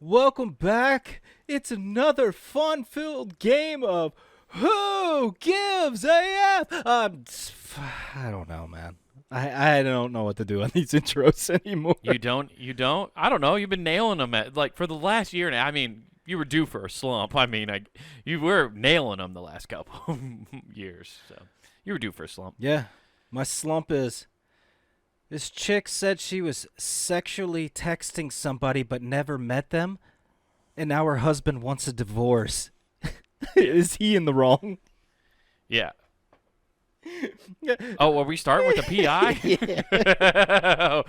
Welcome back. It's another fun-filled game of Who Gives a F? I don't know, man. I don't know what to do on these intros anymore. You don't? I don't know. You've been nailing them for the last year now. I mean, you were due for a slump. I mean, you were nailing them the last couple years. So you were due for a slump. Yeah. My slump is this chick said she was sexually texting somebody but never met them, and now her husband wants a divorce. Is he in the wrong? Yeah. Oh, are we starting with the PI? Yeah.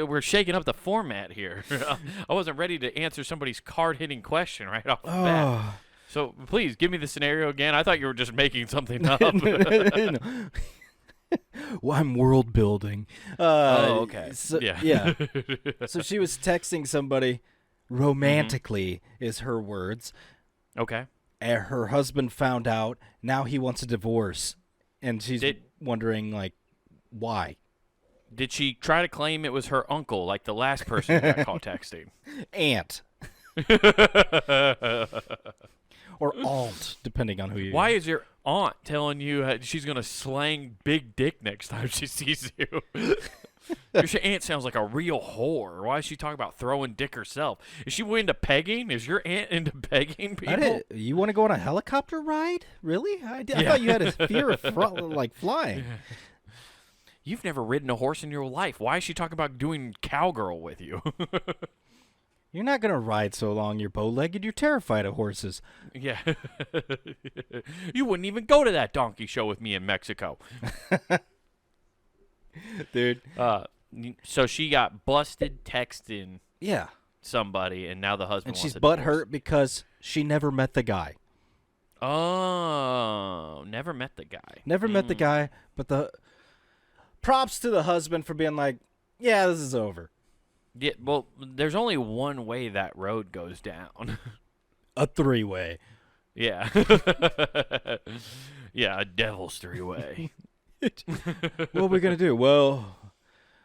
We're shaking up the format here. I wasn't ready to answer somebody's card-hitting question right off the bat. So please give me the scenario again. I thought you were just making something up. No. Well, I'm world building. Okay. Yeah. So she was texting somebody romantically, is her words. Okay. And her husband found out. Now he wants a divorce. And she's wondering, like, why? Did she try to claim it was her uncle, like the last person who got caught texting? Aunt. Or aunt, depending on who you Why is your aunt telling you she's going to slang big dick next time she sees you? Your aunt sounds like a real whore. Why is she talking about throwing dick herself? Is she into pegging? Is your aunt into pegging people? You want to go on a helicopter ride? Really? I thought you had a fear of flying. You've never ridden a horse in your life. Why is she talking about doing cowgirl with you? You're not going to ride so long you're bow-legged. You're terrified of horses. Yeah. You wouldn't even go to that donkey show with me in Mexico. Dude. So she got busted texting Yeah. somebody, and now the husband and wants she's a divorce. butthurt because she never met the guy. Oh, never met the guy. Never met the guy, but the props to the husband for being like, yeah, this is over. Yeah, well, there's only one way that road goes down. A three-way. Yeah. Yeah, a devil's three-way. What are we going to do? Well,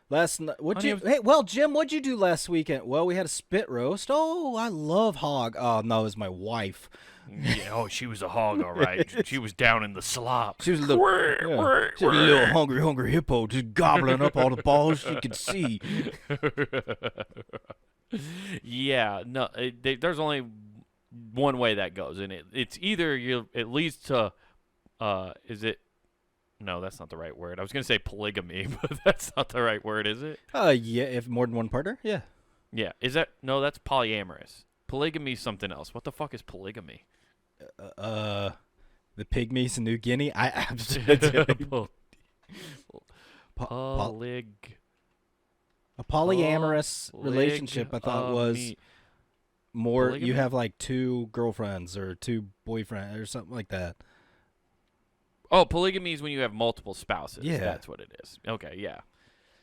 last night, Jim, what'd you do last weekend? Well, we had a spit roast. Oh, I love hog. Oh, no, it was my wife. Yeah, she was a hog, all right. She was down in the slop. She was a little hungry hippo just gobbling up all the balls she could see. Yeah, no, there's only one way that goes, and it's either it leads to, no, that's not the right word. I was going to say polygamy, but that's not the right word, is it? Yeah, if more than one partner, yeah. Yeah, no, that's polyamorous. Polygamy is something else. What the fuck is polygamy? The pygmies in New Guinea. A polyamorous relationship, I thought, was more. Polygamy? You have like two girlfriends or two boyfriends or something like that. Oh, polygamy is when you have multiple spouses. Yeah, that's what it is. Okay, yeah.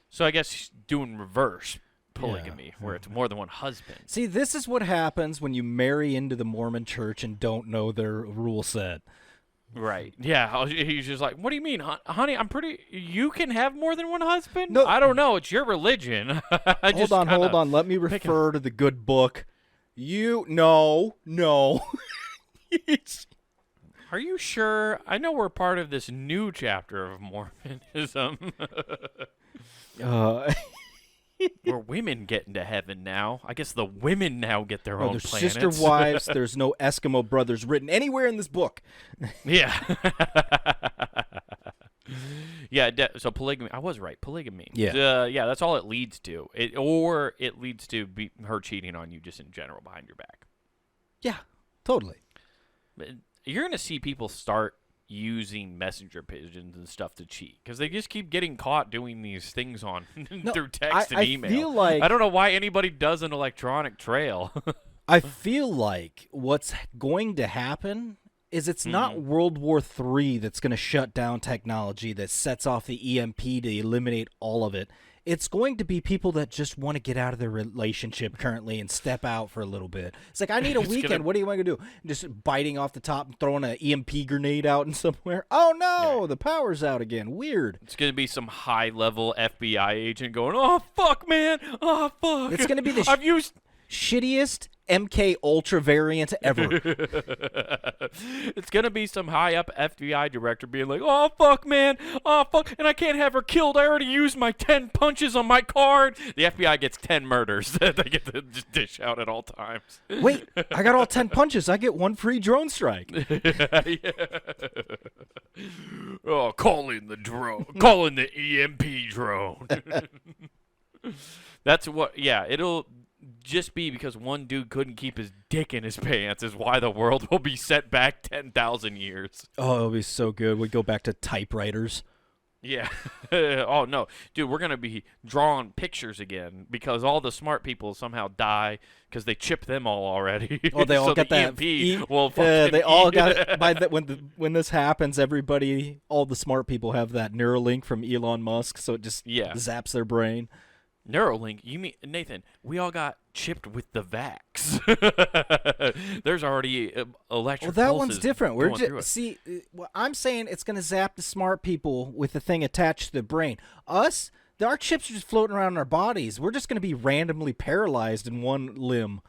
So I guess she's doing reverse polygamy, where it's more than one husband. See, this is what happens when you marry into the Mormon church and don't know their rule set. Right. Yeah. He's just like, what do you mean, honey? You can have more than one husband? No. I don't know. It's your religion. Hold on. Let me refer to the good book. No. Are you sure? I know we're part of this new chapter of Mormonism. Where women get into heaven now. I guess the women now get their own there's planets. Sister wives. There's no Eskimo brothers written anywhere in this book. Yeah. Yeah, so polygamy. I was right. Polygamy. Yeah. Yeah, that's all it leads to. It leads to her cheating on you just in general behind your back. Yeah, totally. You're going to see people start using messenger pigeons and stuff to cheat because they just keep getting caught doing these things through text and email. I don't know why anybody does an electronic trail. I feel like what's going to happen is it's not World War III that's going to shut down technology that sets off the EMP to eliminate all of it. It's going to be people that just want to get out of their relationship currently and step out for a little bit. It's like, I need a weekend. What do you want to do? Just biting off the top and throwing an EMP grenade out in somewhere? Oh, no, the power's out again. Weird. It's going to be some high-level FBI agent going, oh, fuck, man. Oh, fuck. It's going to be the shittiest MK Ultra variant ever. It's gonna be some high up FBI director being like, "Oh fuck, man, oh fuck, and I can't have her killed. I already used my 10 punches on my card." The FBI gets 10 murders that they get to just dish out at all times. Wait, I got all 10 punches. I get 1 free drone strike. Yeah. Oh, call in the drone. Call in the EMP drone. That's what. Yeah, it'll just be because one dude couldn't keep his dick in his pants is why the world will be set back 10,000 years. Oh, it'll be so good. We go back to typewriters. Yeah. Oh, no. Dude, we're going to be drawing pictures again because all the smart people somehow die because they chipped them all already. Oh, they all so got the that. EMP will fucking they all got it. When this happens, everybody, all the smart people have that Neuralink from Elon Musk, so it just zaps their brain. Neuralink? You mean, Nathan, we all got chipped with the vax. There's already electric Well, that pulses one's different. going through it. See, well, I'm saying it's going to zap the smart people with the thing attached to the brain. Us, our chips are just floating around in our bodies. We're just going to be randomly paralyzed in one limb.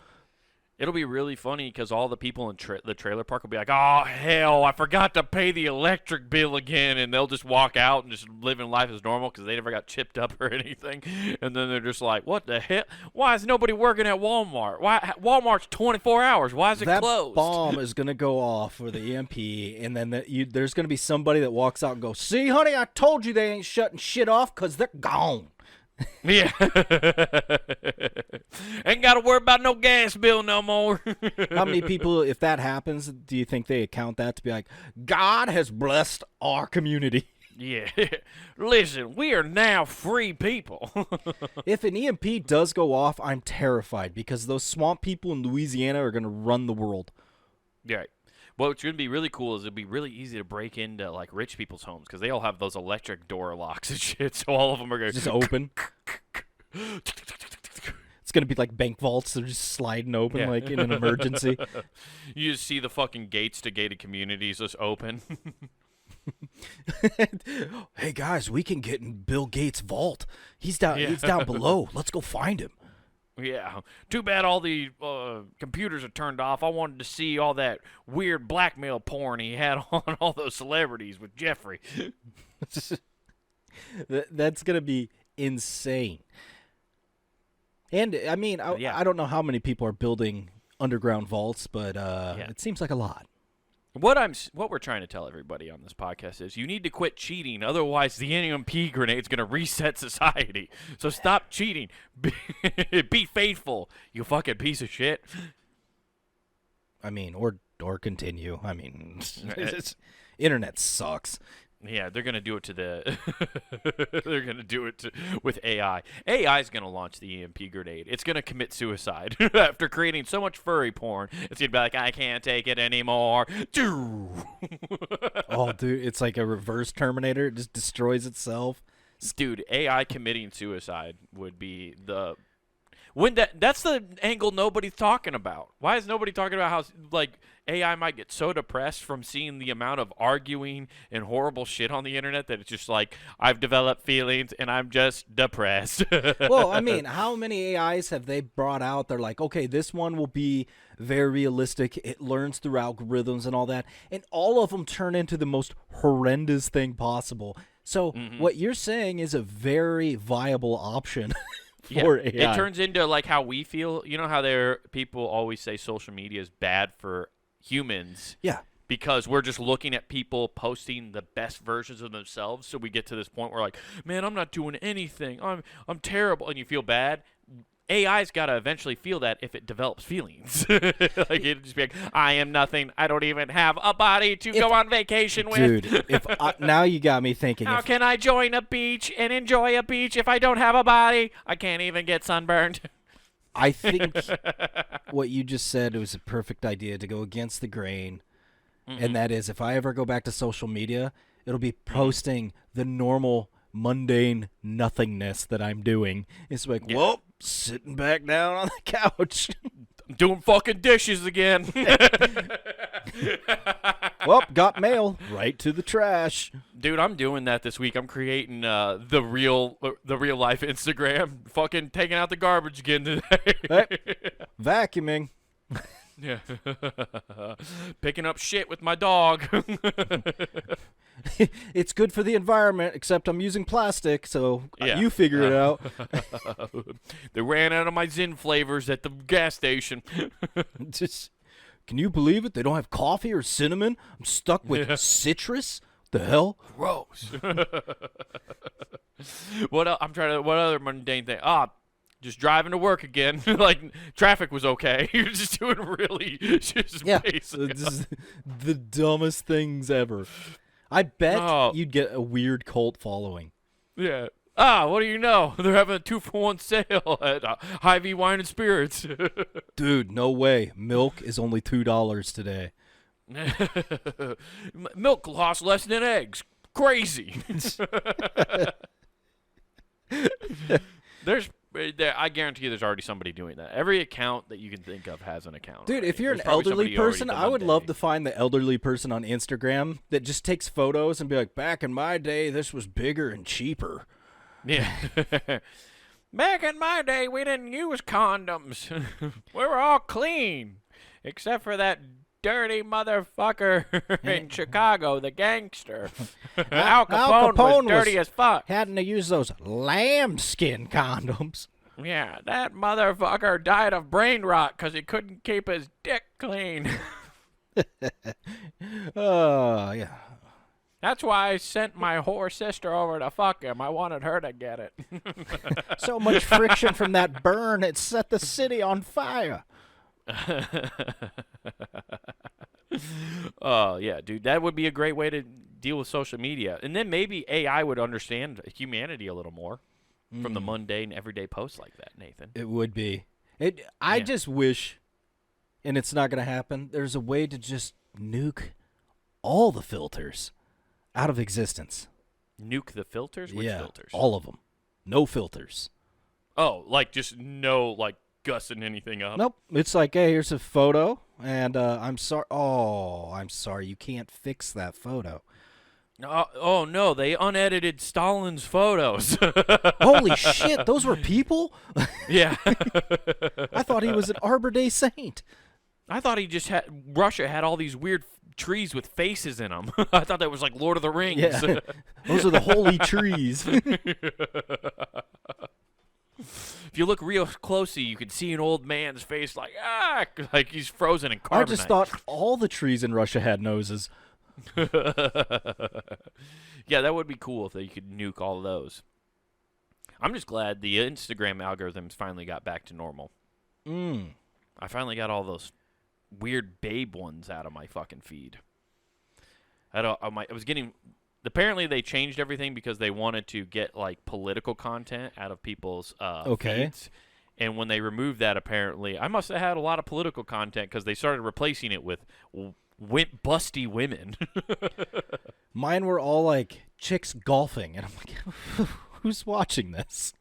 It'll be really funny because all the people in the trailer park will be like, "Oh, hell, I forgot to pay the electric bill again," and they'll just walk out and just live in life as normal because they never got chipped up or anything. And then they're just like, "What the hell? Why is nobody working at Walmart? Why Walmart's 24 hours? Why is it closed?" That bomb is going to go off for the EMP, and then there's going to be somebody that walks out and goes, "See, honey, I told you they ain't shutting shit off because they're gone." Yeah. Ain't got to worry about no gas bill no more. How many people, if that happens, do you think they account that to be like, God has blessed our community? Yeah. Listen, we are now free people. If an EMP does go off, I'm terrified because those swamp people in Louisiana are going to run the world. Yeah. What's going to be really cool is it'll be really easy to break into like rich people's homes because they all have those electric door locks and shit. So all of them are going to just open. It's going to be like bank vaults. They're just sliding open like in an emergency. You just see the fucking gates to gated communities just open. Hey guys, we can get in Bill Gates' vault. He's down. He's down below. Let's go find him. Yeah. Too bad all the computers are turned off. I wanted to see all that weird blackmail porn he had on all those celebrities with Jeffrey. That's going to be insane. And, I mean, I don't know how many people are building underground vaults, but it seems like a lot. What we're trying to tell everybody on this podcast is you need to quit cheating, otherwise the EMP grenade's going to reset society. So stop cheating. Be faithful, you fucking piece of shit. I mean, or continue. I mean, internet sucks. Yeah, they're gonna do it to the. They're gonna do it with AI. AI is gonna launch the EMP grenade. It's gonna commit suicide after creating so much furry porn. It's gonna be like, I can't take it anymore. Oh, dude, it's like a reverse Terminator. It just destroys itself. Dude, AI committing suicide would be the. That's the angle nobody's talking about. Why is nobody talking about how like AI might get so depressed from seeing the amount of arguing and horrible shit on the internet that it's just like, I've developed feelings and I'm just depressed. Well, I mean, how many AIs have they brought out? They're like, okay, this one will be very realistic. It learns through algorithms and all that. And all of them turn into the most horrendous thing possible. So what you're saying is a very viable option. For AI. It turns into like how we feel. You know how people always say social media is bad for humans. Yeah. Because we're just looking at people posting the best versions of themselves. So we get to this point where like, man, I'm not doing anything. I'm terrible. And you feel bad. AI's got to eventually feel that if it develops feelings. Like it'd just be like, I am nothing. I don't even have a body to go on vacation with. Dude, now you got me thinking. How can I join a beach and enjoy a beach if I don't have a body? I can't even get sunburned. I think what you just said was a perfect idea to go against the grain. And that is, if I ever go back to social media, it'll be posting the normal mundane nothingness that I'm doing. It's like, well, sitting back down on the couch. Doing fucking dishes again. Well, got mail. Right to the trash. Dude, I'm doing that this week. I'm creating the real life Instagram. Fucking taking out the garbage again today. Hey, vacuuming. Yeah. Picking up shit with my dog. It's good for the environment, except I'm using plastic, so Yeah. you figure it out. They ran out of my Zin flavors at the gas station. Just, can you believe it? They don't have coffee or cinnamon. I'm stuck with citrus. The hell? Gross. What other mundane thing? Just driving to work again. Like, traffic was okay. You're just doing really just basic. This is the dumbest things ever. I bet you'd get a weird cult following. Yeah. What do you know? They're having a 2-for-1 sale at Hy-Vee Wine and Spirits. Dude, no way. Milk is only $2 today. Milk costs less than eggs. Crazy. I guarantee you there's already somebody doing that. Every account that you can think of has an account. Dude, already. if you're There's an probably elderly somebody already person, done I would that love day. to find the elderly person on Instagram that just takes photos and be like, back in my day, this was bigger and cheaper. Yeah. Back in my day, we didn't use condoms. We were all clean, except for that dirty motherfucker in Chicago, the gangster. Al Capone was dirty as fuck. Hadn't to use those lambskin condoms. Yeah, that motherfucker died of brain rot because he couldn't keep his dick clean. Yeah. That's why I sent my whore sister over to fuck him. I wanted her to get it. So much friction from that burn, it set the city on fire. Oh, yeah, dude. That would be a great way to deal with social media. And then maybe AI would understand humanity a little more from the mundane, everyday posts like that, Nathan. It would be. I just wish, and it's not going to happen, there's a way to just nuke all the filters out of existence. Nuke the filters? Which filters? All of them. No filters. Oh, like just no, like, gussing anything up? Nope. It's like, hey, here's a photo, and I'm sorry. Oh, I'm sorry. You can't fix that photo. Oh, no. They unedited Stalin's photos. Holy shit. Those were people? Yeah. I thought he was an Arbor Day saint. I thought Russia had all these weird trees with faces in them. I thought that was like Lord of the Rings. Yeah. Those are the holy trees. If you look real closely, you can see an old man's face like he's frozen in carbonite. I just thought all the trees in Russia had noses. Yeah, that would be cool if you could nuke all of those. I'm just glad the Instagram algorithms finally got back to normal. I finally got all those weird babe ones out of my fucking feed. I was getting. Apparently, they changed everything because they wanted to get like political content out of people's feeds. And when they removed that, apparently, I must have had a lot of political content because they started replacing it with busty women. Mine were all like chicks golfing, and I'm like, who's watching this?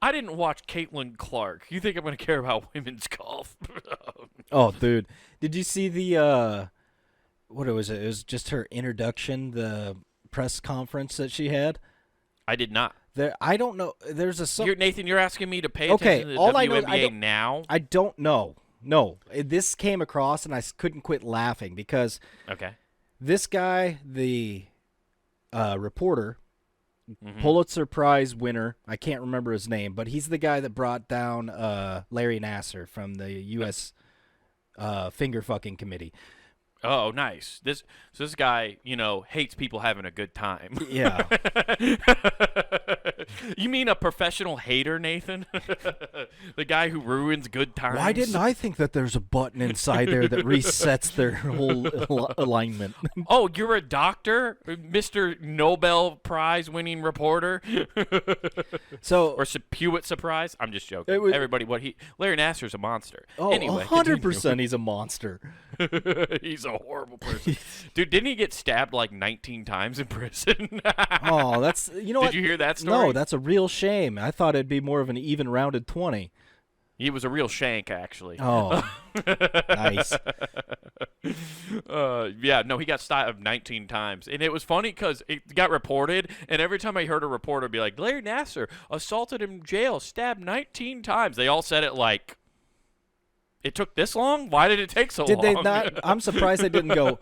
I didn't watch Caitlin Clark. You think I'm going to care about women's golf? Oh, dude. Did you see the, what was it? It was just her introduction, the press conference that she had. I did not. I don't know. There's a... Nathan, you're asking me to pay attention to the WNBA now? I don't know. No. This came across, and I couldn't quit laughing because this guy, the reporter... Pulitzer Prize winner. I can't remember his name, but he's the guy that brought down Larry Nassar from the U.S. Finger Fucking Committee. Oh, nice. This guy, hates people having a good time. Yeah. You mean a professional hater, Nathan? The guy who ruins good times? Why didn't I think that there's a button inside there that resets their whole alignment? Oh, you're a doctor? Mr. Nobel Prize winning reporter? Or Pulitzer Prize? I'm just joking. Larry Nassar's a monster. Oh, anyway, 100% he's a monster. He's a horrible person. Dude, didn't he get stabbed like 19 times in prison? Oh, that's, what? Did you hear that story? No, that's a real shame. I thought it'd be more of an even rounded 20. He was a real shank, actually. Oh, nice. Yeah, no, he got stabbed 19 times. And it was funny because it got reported, and every time I heard a reporter be like, Larry Nassar assaulted in jail, stabbed 19 times, they all said it like It took this long? Why did it take so Did long? they not? I'm surprised they didn't go.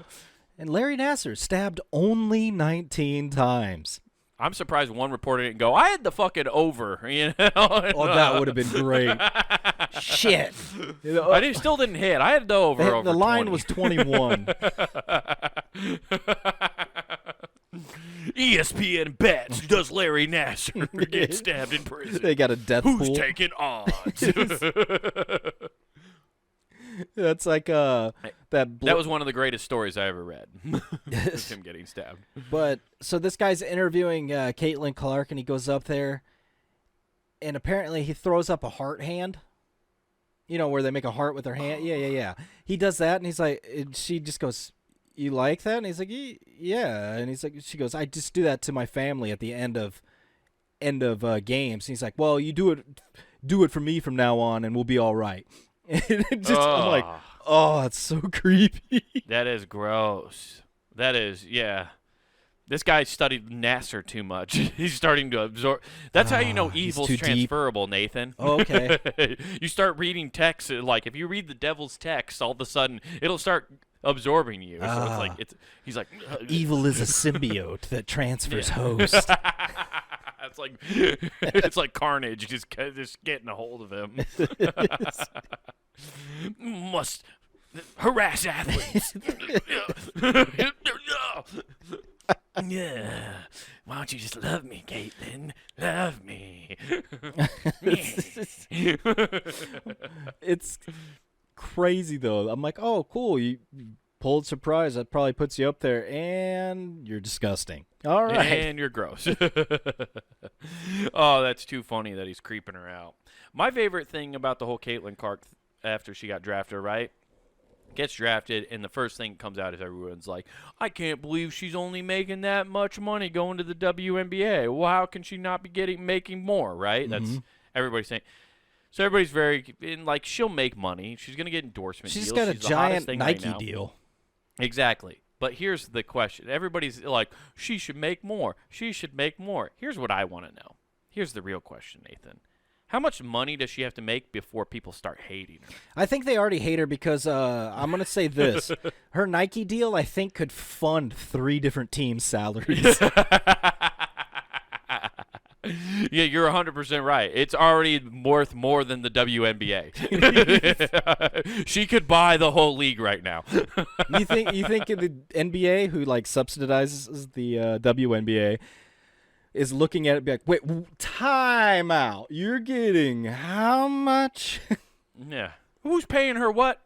And Larry Nassar stabbed only 19 times. I'm surprised one reporter didn't go, I had the fucking over, you know? Oh, that would have been great. Shit. You know, Still didn't hit. I had the over. the line was 21. ESPN bets, does Larry Nassar get stabbed in prison? They got a death Who's pool. taking odds? That's like that was one of the greatest stories I ever read. Was him getting stabbed. But so this guy's interviewing Caitlin Clark, and he goes up there, and apparently he throws up a heart hand. You know, where they make a heart with their hand. Yeah. He does that, and he's like, she just goes, "You like that?" And he's like, "Yeah." And he's like, she goes, "I just do that to my family at the end of games." And he's like, "Well, you do it for me from now on, and we'll be all right." And I'm like, oh, that's so creepy. That is gross. That is, yeah. This guy studied Nassar too much. He's starting to absorb. That's how you know evil's transferable, Nathan. Oh, okay. You start reading text, like if you read the devil's text, all of a sudden it'll start absorbing you. So he's like, evil is a symbiote that transfers host. It's like Carnage, just getting a hold of him. Must harass athletes. Yeah. Why don't you just love me, Caitlin? Love me. It's crazy though. I'm like, oh, cool. You pulled surprise. That probably puts you up there, and you're disgusting. All right. And you're gross. Oh, that's too funny that he's creeping her out. My favorite thing about the whole Caitlin Clark after she got drafted, right? Gets drafted, and the first thing that comes out is everyone's like, I can't believe she's only making that much money going to the WNBA. Well, how can she not be making more, right? Mm-hmm. That's everybody's saying. So everybody's very, like, she'll make money. She's going to get endorsement deals. She's got a giant Nike right deal. Exactly. But here's the question. Everybody's like, she should make more. She should make more. Here's what I want to know. Here's the real question, Nathan. How much money does she have to make before people start hating her? I think they already hate her because I'm going to say this. Her Nike deal, I think, could fund 3 different teams' salaries. Yeah, you're 100% right. It's already worth more than the WNBA. She could buy the whole league right now. You think the NBA, who like subsidizes the WNBA, is looking at it and be like, wait, time out. You're getting how much? Yeah. Who's paying her what?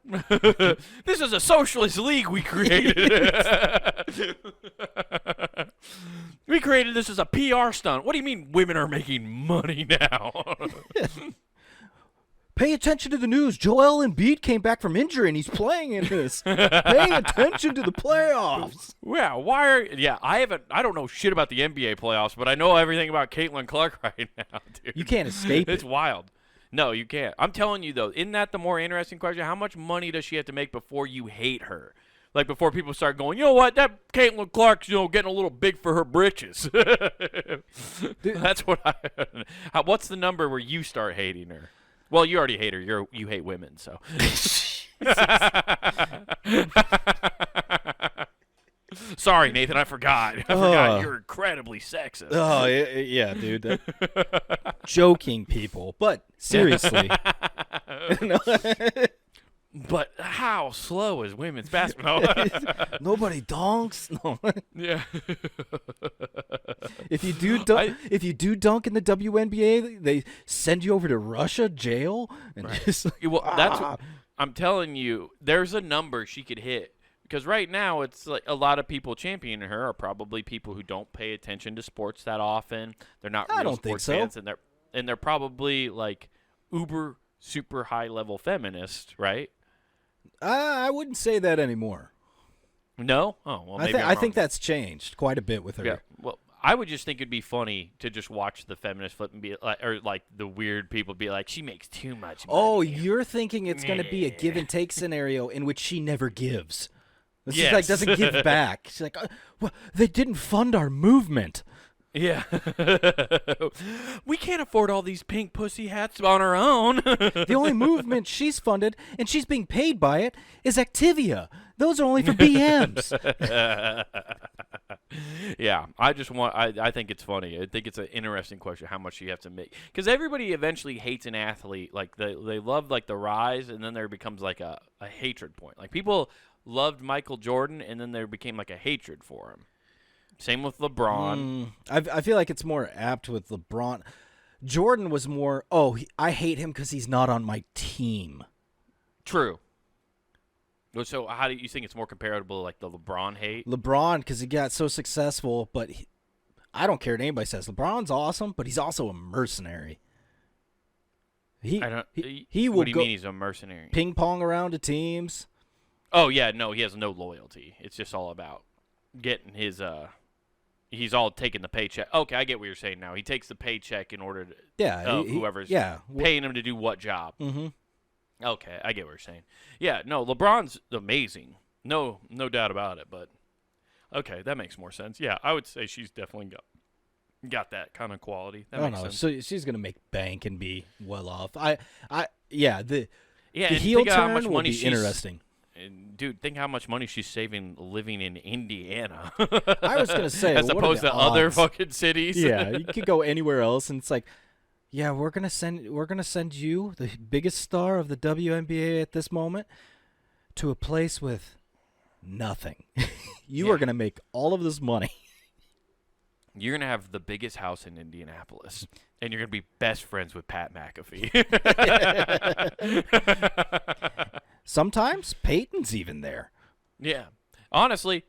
This is a socialist league we created. We created this as a PR stunt. What do you mean women are making money now? Pay attention to the news. Joel Embiid came back from injury, and he's playing in this. Pay attention to the playoffs. Yeah, I don't know shit about the NBA playoffs, but I know everything about Caitlin Clark right now, dude. You can't escape It's it. wild. No, you can't. I'm telling you, though, isn't that the more interesting question? How much money does she have to make before you hate her? Like, before people start going, you know what, that Caitlin Clark's, getting a little big for her britches. That's what what's the number where you start hating her? Well, you already hate her. You hate women, so. Sorry, Nathan, I forgot. You're incredibly sexist. Oh, yeah, dude. Joking, people. But seriously. But how slow is women's basketball? Nobody donks. No. Yeah. If you do dunk in the WNBA, they send you over to Russia jail. And just, I'm telling you. There's a number she could hit. Because right now, it's like a lot of people championing her are probably people who don't pay attention to sports that often. They're not real sports fans, and they're probably like uber super high level feminists, right? I wouldn't say that anymore. No? Oh, well, maybe I think that's changed quite a bit with her. Yeah. Well, I would just think it'd be funny to just watch the feminist flip and be like, or like the weird people be like, she makes too much money. Oh, you're thinking it's going to be a give and take scenario in which she never gives. She like doesn't give back. She's like, well, they didn't fund our movement. Yeah. We can't afford all these pink pussy hats on our own. The only movement she's funded, and she's being paid by it, is Activia. Those are only for BMs. Yeah, I think it's funny. I think it's an interesting question how much you have to make, because everybody eventually hates an athlete. Like they love like the rise, and then there becomes like a hatred point. Like people loved Michael Jordan, and then there became like a hatred for him. Same with LeBron. I feel like it's more apt with LeBron. Jordan was more, I hate him because he's not on my team. True. So how do you think it's more comparable, like the LeBron hate? LeBron, because he got so successful, but I don't care what anybody says. LeBron's awesome, but he's also a mercenary. He will What do you go mean he's a mercenary? ping pong around to teams. Oh yeah, no, he has no loyalty. It's just all about getting his He's all taking the paycheck. Okay, I get what you're saying now. He takes the paycheck in order to whoever's paying him to do what job. Mm-hmm. Okay, I get what you're saying. Yeah, no, LeBron's amazing. No doubt about it. But okay, that makes more sense. Yeah, I would say she's definitely got that kind of quality. That makes sense. So she's gonna make bank and be well off. The and heel think of how turn much will money be interesting. And dude, think how much money she's saving living in Indiana. I was gonna say, as what are opposed the to other odds? fucking cities. Yeah, you could go anywhere else, and it's like, yeah, we're gonna send you, the biggest star of the WNBA at this moment, to a place with nothing. You are gonna make all of this money. You're gonna have the biggest house in Indianapolis, and you're gonna be best friends with Pat McAfee. Sometimes Peyton's even there. Yeah, honestly,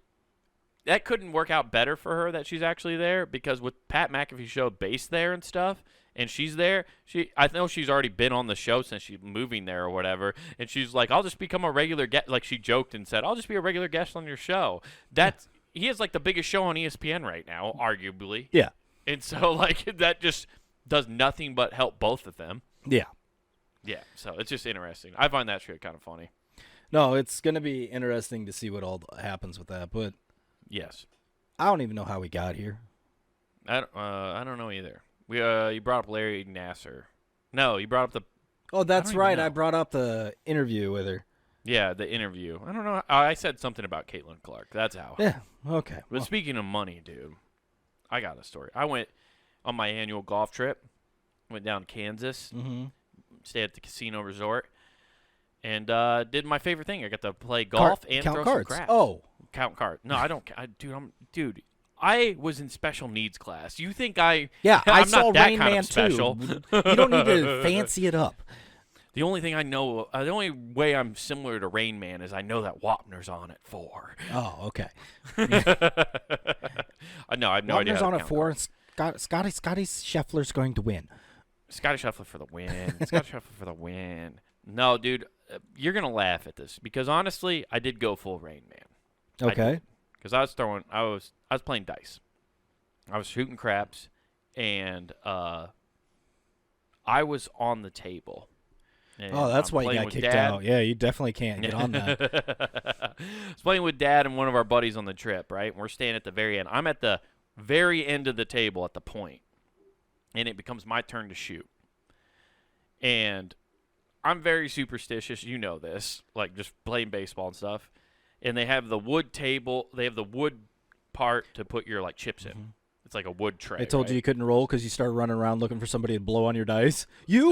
that couldn't work out better for her that she's actually there, because with Pat McAfee's show based there and stuff, and she's there, I know she's already been on the show since she's moving there or whatever, and she's like, I'll just become a regular guest. Like she joked and said, I'll just be a regular guest on your show. He has like the biggest show on ESPN right now, arguably. Yeah. And so like that just does nothing but help both of them. Yeah. Yeah, so it's just interesting. I find that shit kind of funny. No, it's going to be interesting to see what all happens with that, but yes, I don't even know how we got here. I don't know either. You brought up Larry Nassar. No, you brought up the. Oh, that's right. I brought up the interview with her. Yeah, the interview. I don't know. I said something about Caitlin Clark. That's how. Yeah. Okay. But speaking of money, dude, I got a story. I went on my annual golf trip. Went down to Kansas. Mm-hmm. Stayed at the casino resort, and did my favorite thing. I got to play golf and count throw cards. some craps. Oh, count cards. No, I don't. Dude. I was in special needs class. You think I? Yeah, I'm I saw not that Rain kind Man of special. too. You don't need to fancy it up. The only thing I know, the only way I'm similar to Rain Man is I know that Wapner's on at 4. Oh, okay. No, I have no idea. Wapner's how on to at count 4. cards. Scotty Scheffler's going to win. Scotty Scheffler for the win. Scotty Scheffler for the win. No, dude, you're gonna laugh at this because honestly, I did go full Rain Man. Okay. Because I was playing dice. I was shooting craps, and I was on the table. Oh, that's why you got kicked out. Yeah, you definitely can't get on that. I was playing with Dad and one of our buddies on the trip, right? We're staying at the very end. I'm at the very end of the table at the point, and it becomes my turn to shoot. And I'm very superstitious. You know this, like just playing baseball and stuff. And they have the wood table. They have the wood part to put your like chips in. It's like a wood tray. I told right? you couldn't roll because you started running around looking for somebody to blow on your dice. You.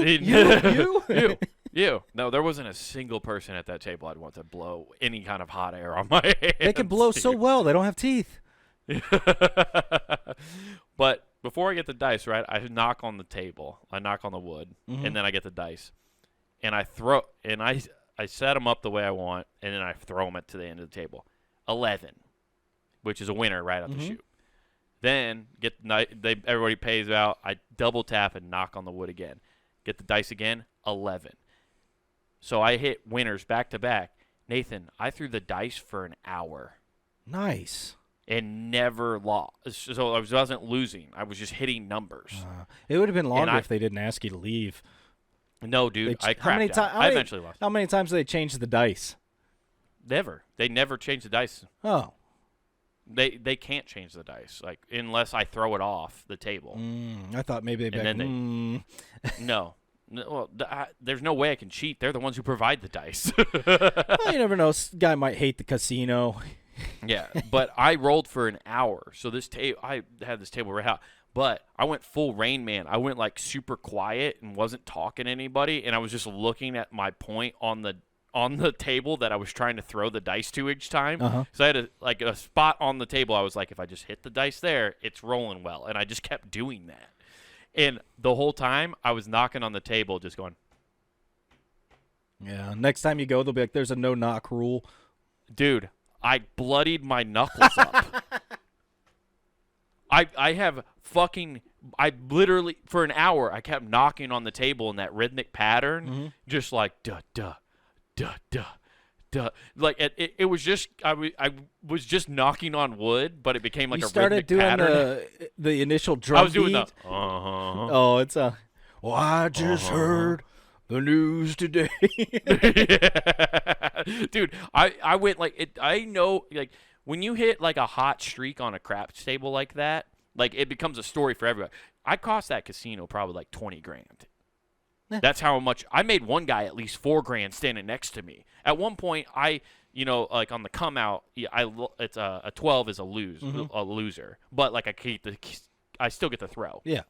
No, there wasn't a single person at that table I'd want to blow any kind of hot air on my hands. They can blow so well. They don't have teeth. But before I get the dice, right, I knock on the table. I knock on the wood, and then I get the dice. And I throw, and I set them up the way I want, and then I throw them to the end of the table. 11, which is a winner right out the chute. Then everybody pays out. I double tap and knock on the wood again. Get the dice again, 11. So I hit winners back to back. Nathan, I threw the dice for an hour. Nice. And never lost. So I wasn't losing. I was just hitting numbers. It would have been longer if they didn't ask you to leave. No, dude. I crapped out. I eventually lost. How many times did they change the dice? Never. They never changed the dice. Oh. They can't change the dice, like, unless I throw it off the table. I thought maybe they'd be like, No. Well, there's no way I can cheat. They're the ones who provide the dice. Well, you never know. Guy might hate the casino. Yeah, but I rolled for an hour. So I had this table right out. But I went full Rain Man. I went like super quiet and wasn't talking to anybody, and I was just looking at my point on the table that I was trying to throw the dice to each time. So I had a spot on the table. I was like, if I just hit the dice there, it's rolling well, and I just kept doing that. And the whole time, I was knocking on the table, just going. Yeah, next time you go, they'll be like, there's a no-knock rule. Dude, I bloodied my knuckles up. I literally, for an hour, I kept knocking on the table in that rhythmic pattern, just like, duh, duh, duh, duh. Duh. Like it was just I was just knocking on wood, but it became like you a started rhythmic pattern. doing the initial drum I was doing beat. the Oh, it's a. Well, I just heard the news today. Dude, I went like it. I know, like, when you hit like a hot streak on a craps table like that, like, it becomes a story for everybody. I cost that casino probably like $20,000. That's how much I made. One guy at least $4,000 standing next to me. At one point, like on the come out, it's a 12 is a loser, but like I still get the throw. Yeah.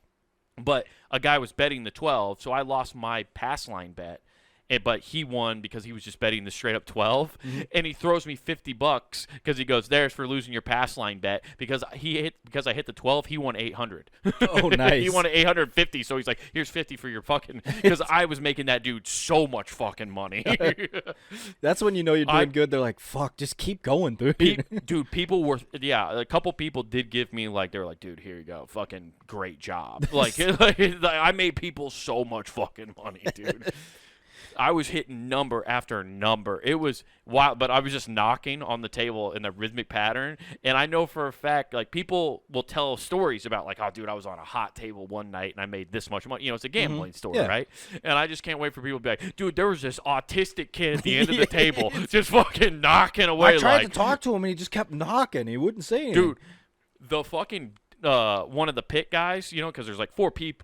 But a guy was betting the 12, so I lost my pass line bet. But he won because he was just betting the straight up 12, and he throws me $50 because he goes, "There's for losing your pass line bet." Because I hit the 12, he won 800. Oh, nice. He won 850, so he's like, "Here's 50 for your fucking." Because I was making that dude so much fucking money. That's when you know you're doing good. They're like, "Fuck, just keep going, dude." Dude, people were a couple people did give me like, they were like, "Dude, here you go, fucking great job." Like I made people so much fucking money, dude. I was hitting number after number. It was wild, but I was just knocking on the table in the rhythmic pattern. And I know for a fact, like, people will tell stories about, like, "Oh, dude, I was on a hot table one night and I made this much money." You know, it's a gambling story, right? And I just can't wait for people to be like, "Dude, there was this autistic kid at the end of the table just fucking knocking away." I tried to talk to him and he just kept knocking. He wouldn't say anything. Dude, the fucking one of the pit guys, you know, because there's like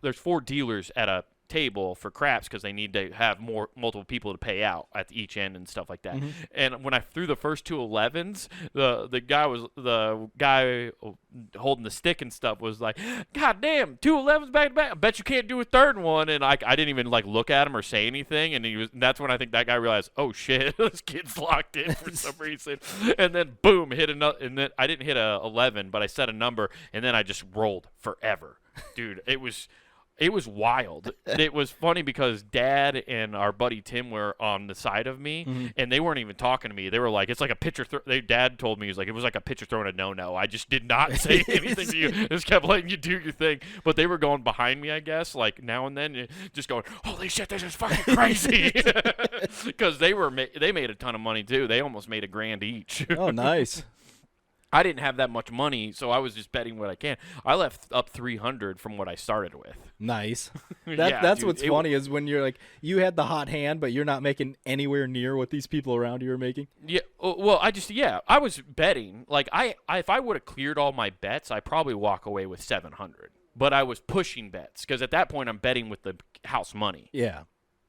there's 4 dealers at a table for craps because they need to have multiple people to pay out at each end and stuff like that. And when I threw the first 2 11s, the guy holding the stick and stuff was like, "God damn, 2 11s back to back. I bet you can't do a third one." And I didn't even like look at him or say anything. And that's when I think that guy realized, "Oh shit, this kid's locked in for some reason." And then boom, hit another. And then I didn't hit a 11, but I set a number, and then I just rolled forever, dude. It was wild. It was funny because Dad and our buddy Tim were on the side of me, and they weren't even talking to me. They were like, "It's like a pitcher." Dad told me, he was like, "It was like a pitcher throwing a no-no." I just did not say anything to you. Just kept letting you do your thing. But they were going behind me, I guess, like now and then, just going, "Holy shit, this is fucking crazy!" Because they made a ton of money too. They almost made $1,000 each. Oh, nice. I didn't have that much money, so I was just betting what I can. I left up 300 from what I started with. Nice. Yeah, that's dude, what's funny is when you're like, you had the hot hand, but you're not making anywhere near what these people around you are making. Yeah. Well, I was betting. Like, if I would have cleared all my bets, I probably walk away with 700. But I was pushing bets because at that point I'm betting with the house money. Yeah.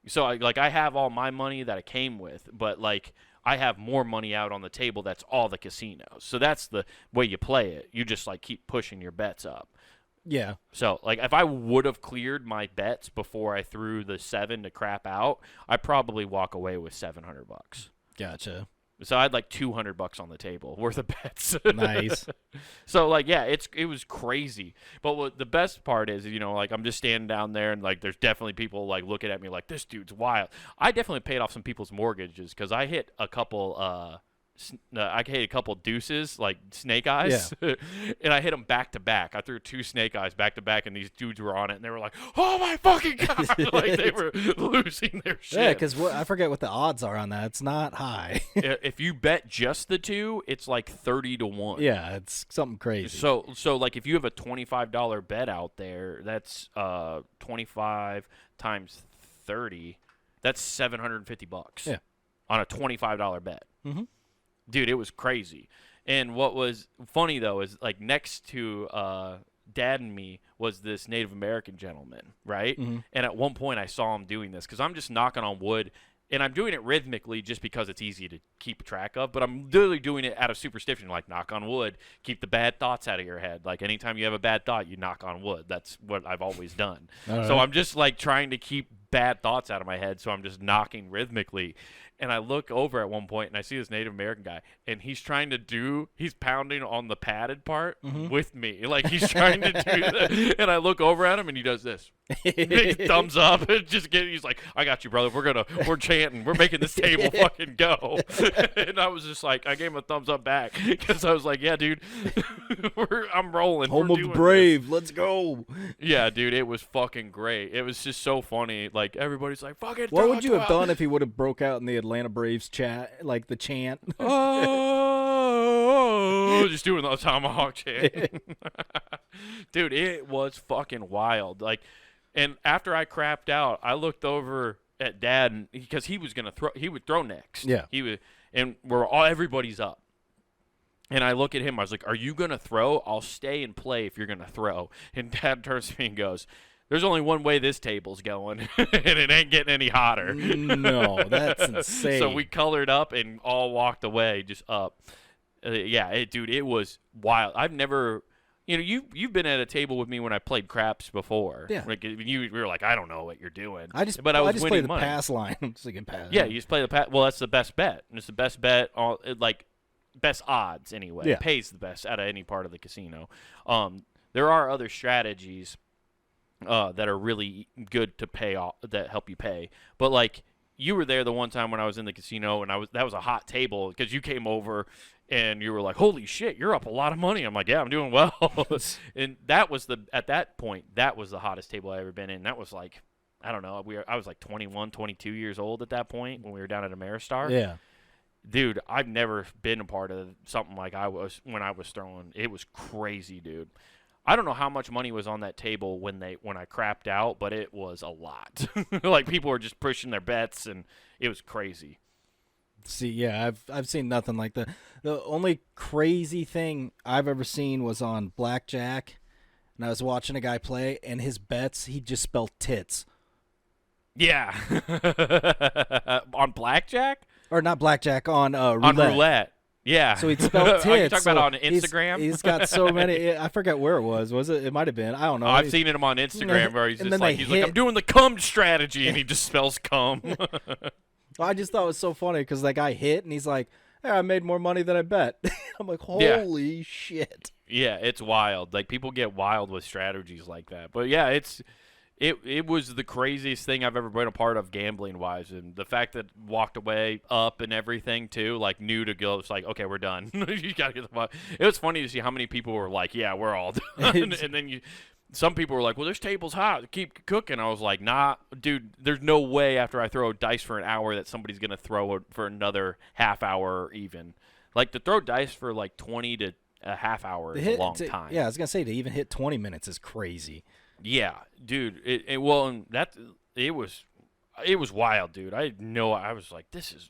So I have all my money that I came with, but like, I have more money out on the table. That's all the casinos. So that's the way you play it. You just like keep pushing your bets up. Yeah. So like, if I would have cleared my bets before I threw the 7 to crap out, I probably walk away with $700. Gotcha. So I had like $200 on the table worth of bets. Nice. So like, yeah, it was crazy. But what the best part is, you know, like, I'm just standing down there and like, there's definitely people like looking at me like, "This dude's wild." I definitely paid off some people's mortgages because I hit a couple deuces, like snake eyes, and I hit them back to back. I threw 2 snake eyes back to back, and these dudes were on it, and they were like, "Oh my fucking god!" Like, they were losing their shit. Yeah, because I forget what the odds are on that. It's not high. If you bet just the 2, it's like 30-1. Yeah, it's something crazy. So like, if you have a $25 bet out there, that's 25 times 30, that's $750. Yeah. On a $25 bet. Mm-hmm. Dude, it was crazy. And what was funny though is like next to Dad and me was this Native American gentleman, right? Mm-hmm. And at one point I saw him doing this because I'm just knocking on wood, and I'm doing it rhythmically just because it's easy to keep track of. But I'm literally doing it out of superstition, like knock on wood, keep the bad thoughts out of your head. Like anytime you have a bad thought, you knock on wood. That's what I've always done. So I'm just like trying to keep bad thoughts out of my head. So I'm just knocking rhythmically. And I look over at one point and I see this Native American guy, and he's pounding on the padded part with me. Like he's trying to do that. And I look over at him and he does this. Big thumbs up. He's like, I got you, brother. We're chanting. We're making this table fucking go. And I was just like, I gave him a thumbs up back because I was like, yeah, dude, I'm rolling. Home of the brave. Let's go. Yeah, dude, it was fucking great. It was just so funny. Like everybody's like, fucking. What would you have done if he would have broke out in the Atlanta Braves chat, like the chant? Oh, just doing the tomahawk chant. Dude, it was fucking wild. Like, and after I crapped out, I looked over at Dad because he was gonna throw. He would throw next. Yeah. And everybody's up. And I look at him. I was like, "Are you gonna throw? I'll stay and play if you're gonna throw." And Dad turns to me and goes, "There's only one way this table's going, and it ain't getting any hotter." No, that's insane. So we colored up and all walked away, just up. Dude, it was wild. I've never, you've been at a table with me when I played craps before. Yeah. Like you were like, I don't know what you're doing. I just was play winning the money. pass line. I'm just thinking pass. Yeah, you just play the pass. Well, that's the best bet. And it's the best bet on best odds anyway. Yeah. It pays the best out of any part of the casino. There are other strategies that are really good to pay off, that help you pay. But like you were there the one time when I was in the casino, and that was a hot table because you came over and you were like, "Holy shit, you're up a lot of money." I'm like, "Yeah, I'm doing well." And at that point, that was the hottest table I ever been in. That was like, I don't know, I was like 21, 22 years old at that point when we were down at Ameristar. Yeah. Dude, I've never been a part of something like I was when I was throwing. It was crazy, dude. I don't know how much money was on that table when I crapped out, but it was a lot. Like people were just pushing their bets, and it was crazy. See, yeah, I've seen nothing like that. The only crazy thing I've ever seen was on blackjack, and I was watching a guy play, and his bets, he just spelled tits. Yeah. On blackjack? Or not blackjack, on roulette. On roulette. Yeah. So he'd spell tits. Are you talking about on Instagram? He's got so many. I forget where it was. Was it? It might have been. I don't know. I've seen him on Instagram where he's just like, I'm doing the cum strategy, and he just spells cum. I just thought it was so funny because that guy hit, and he's like, "Hey, I made more money than I bet." I'm like, holy shit. Yeah, it's wild. Like people get wild with strategies like that. But yeah, it was the craziest thing I've ever been a part of gambling wise, and the fact that walked away up and everything too, like knew to go. It's like, okay, we're done. You gotta get the fuck. It was funny to see how many people were like, yeah, we're all done. And then some people were like, well, this table's hot, keep cooking. I was like, nah, dude, there's no way after I throw dice for an hour that somebody's gonna throw it for another half hour or even. Like to throw dice for like 20 to a half hour is a long time. Yeah, I was gonna say to even hit 20 minutes is crazy. Yeah, dude. It was wild, dude. I was like, this is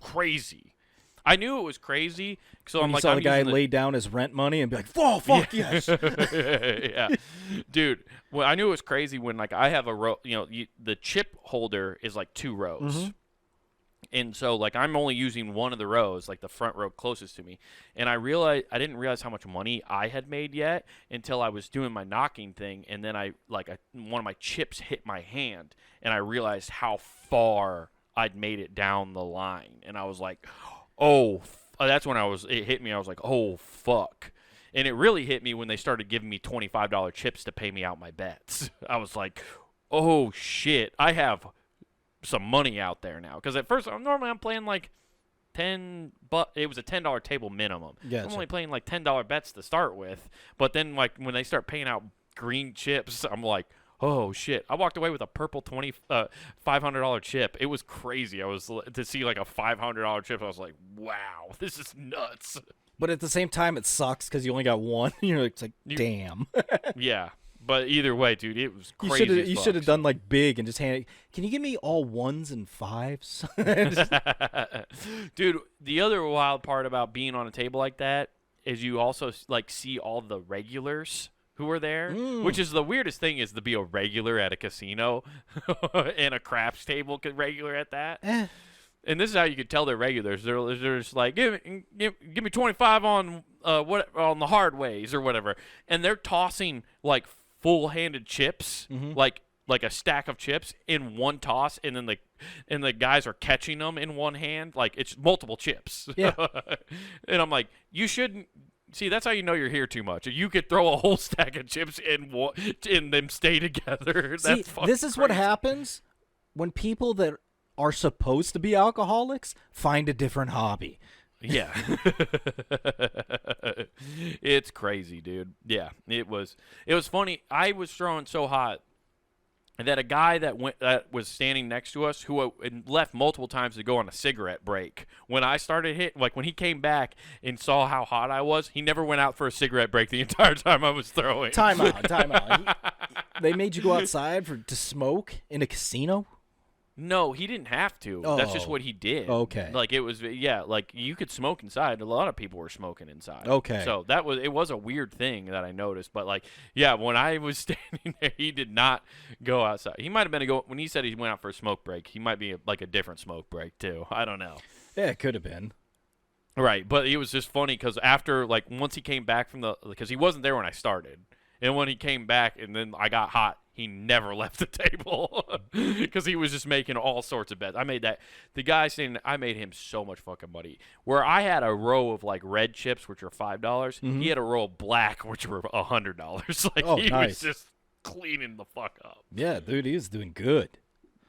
crazy. I knew it was crazy, so when I'm you like, saw the guy lay down his rent money and be like, "Oh fuck yes." Yeah, dude. Well, I knew it was crazy when like I have a row. The chip holder is like 2 rows. Mm-hmm. And so, like, I'm only using one of the rows, like the front row closest to me. And I didn't realize how much money I had made yet until I was doing my knocking thing. And then one of my chips hit my hand, and I realized how far I'd made it down the line. And I was like, that's when it hit me. I was like, oh, fuck. And it really hit me when they started giving me $25 chips to pay me out my bets. I was like, oh, shit, I have some money out there now, because at first normally I'm playing like $10, but it was a $10 table minimum. Gotcha. I'm only playing like $10 bets to start with, but then like when they start paying out green chips, I'm like, oh shit. I walked away with a purple $500 chip. It was crazy. I was to see like a $500 chip. I was like, wow, this is nuts. But at the same time, it sucks because you only got one. It's like, damn. Yeah. But either way, dude, it was crazy. You should have done like big and just hand. Can you give me all 1s and 5s? Dude, the other wild part about being on a table like that is you also like see all the regulars who are there, which is the weirdest thing is to be a regular at a casino and a craps table regular at that. And this is how you could tell they're regulars. They're just like, give me 25 on on the hard ways or whatever, and they're tossing like full-handed chips, like a stack of chips in one toss, and then the guys are catching them in one hand, like it's multiple chips. Yeah. And I'm like, you shouldn't. See, that's how you know you're here too much. You could throw a whole stack of chips and them stay together. See, this is what happens when people that are supposed to be alcoholics find a different hobby. Yeah. It's crazy, dude. Yeah, it was funny. I was throwing so hot that a guy that was standing next to us who left multiple times to go on a cigarette break. When I started when he came back and saw how hot I was, he never went out for a cigarette break the entire time I was throwing. Time out. They made you go outside to smoke in a casino? No, he didn't have to. Oh. That's just what he did. Okay. Like it was, yeah. Like you could smoke inside. A lot of people were smoking inside. Okay. So it was a weird thing that I noticed. But like, yeah, when I was standing there, he did not go outside. He might have been when he said he went out for a smoke break. He might be like a different smoke break too. I don't know. Yeah, it could have been. Right, but it was just funny because after once he came back because he wasn't there when I started, and when he came back and then I got hot. He never left the table because he was just making all sorts of bets. The guy saying I made him so much fucking money. Where I had a row of like red chips, which are $5, he had a row of black, which were $100. Like he was just cleaning the fuck up. Yeah, dude, he was doing good.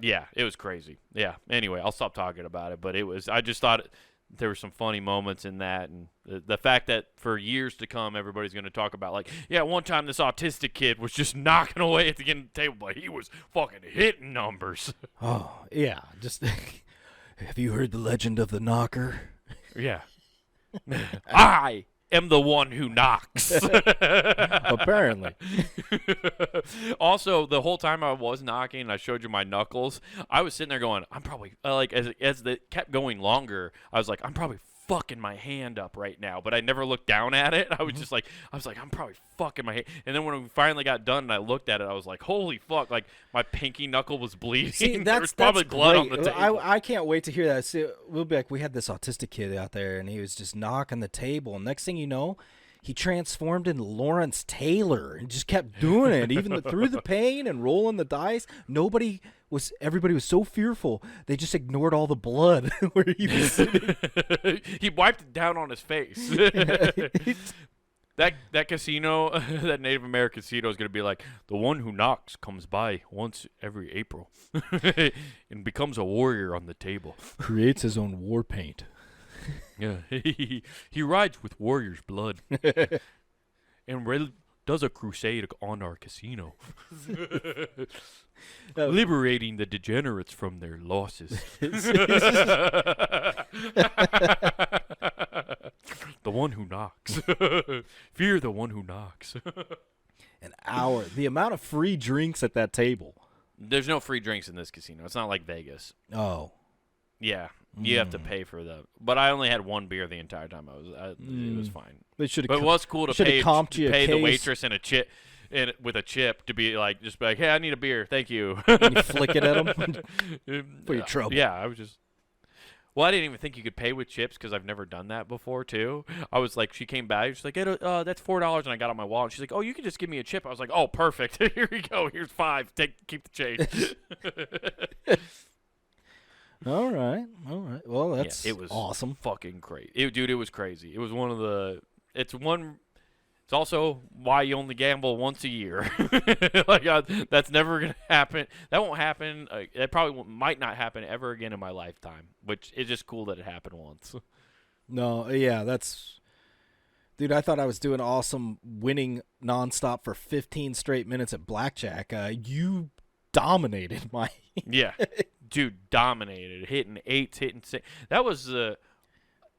Yeah, it was crazy. Yeah. Anyway, I'll stop talking about it, but I just thought there were some funny moments in that, and the fact that for years to come, everybody's going to talk about, like, yeah, one time this autistic kid was just knocking away at the end of the table, but he was fucking hitting numbers. Oh, yeah. Just, have you heard the legend of the knocker? Yeah. I am the one who knocks. Apparently. Also, the whole time I was knocking, I showed you my knuckles. I was sitting there going, I'm probably as it kept going longer, I was like, I'm probably fucking my hand up right now, but I never looked down at it. I was just like, I'm probably fucking my hand. And then when we finally got done and I looked at it, I was like, holy fuck! Like my pinky knuckle was bleeding. See, there was probably blood on the table. I can't wait to hear that. See, we'll be like, we had this autistic kid out there, and he was just knocking the table. And next thing you know, he transformed into Lawrence Taylor and just kept doing it, even through the pain and rolling the dice. Everybody was so fearful, they just ignored all the blood where he was sitting. He wiped it down on his face. That casino, that Native American casino is going to be like, the one who knocks comes by once every April and becomes a warrior on the table. Creates his own war paint. Yeah, he rides with warrior's blood and does a crusade on our casino, liberating the degenerates from their losses. The one who knocks. Fear the one who knocks. The amount of free drinks at that table. There's no free drinks in this casino. It's not like Vegas. Oh. Yeah. You have to pay for them. But I only had one beer the entire time it was fine. But it was cool to pay the waitress and a chip with a chip to be like, just be like, hey, I need a beer. Thank you. And you flick it at them for your trouble. Yeah, I was just. Well, I didn't even think you could pay with chips because I've never done that before, too. I was like, she came back. She's like, that's $4. And I got on my wallet. She's like, oh, you can just give me a chip. I was like, oh, perfect. Here we go. Here's $5. Keep the change. All right. Well, that's it was awesome. Fucking crazy. Dude, it was crazy. It was one of the – it's also why you only gamble once a year. Like that's never going to happen. That won't happen. That probably might not happen ever again in my lifetime, which is just cool that it happened once. No, yeah, that's – dude, I thought I was doing awesome winning nonstop for 15 straight minutes at blackjack. You dominated my – Yeah. Dude, dominated, hitting 8s, hitting 6. That was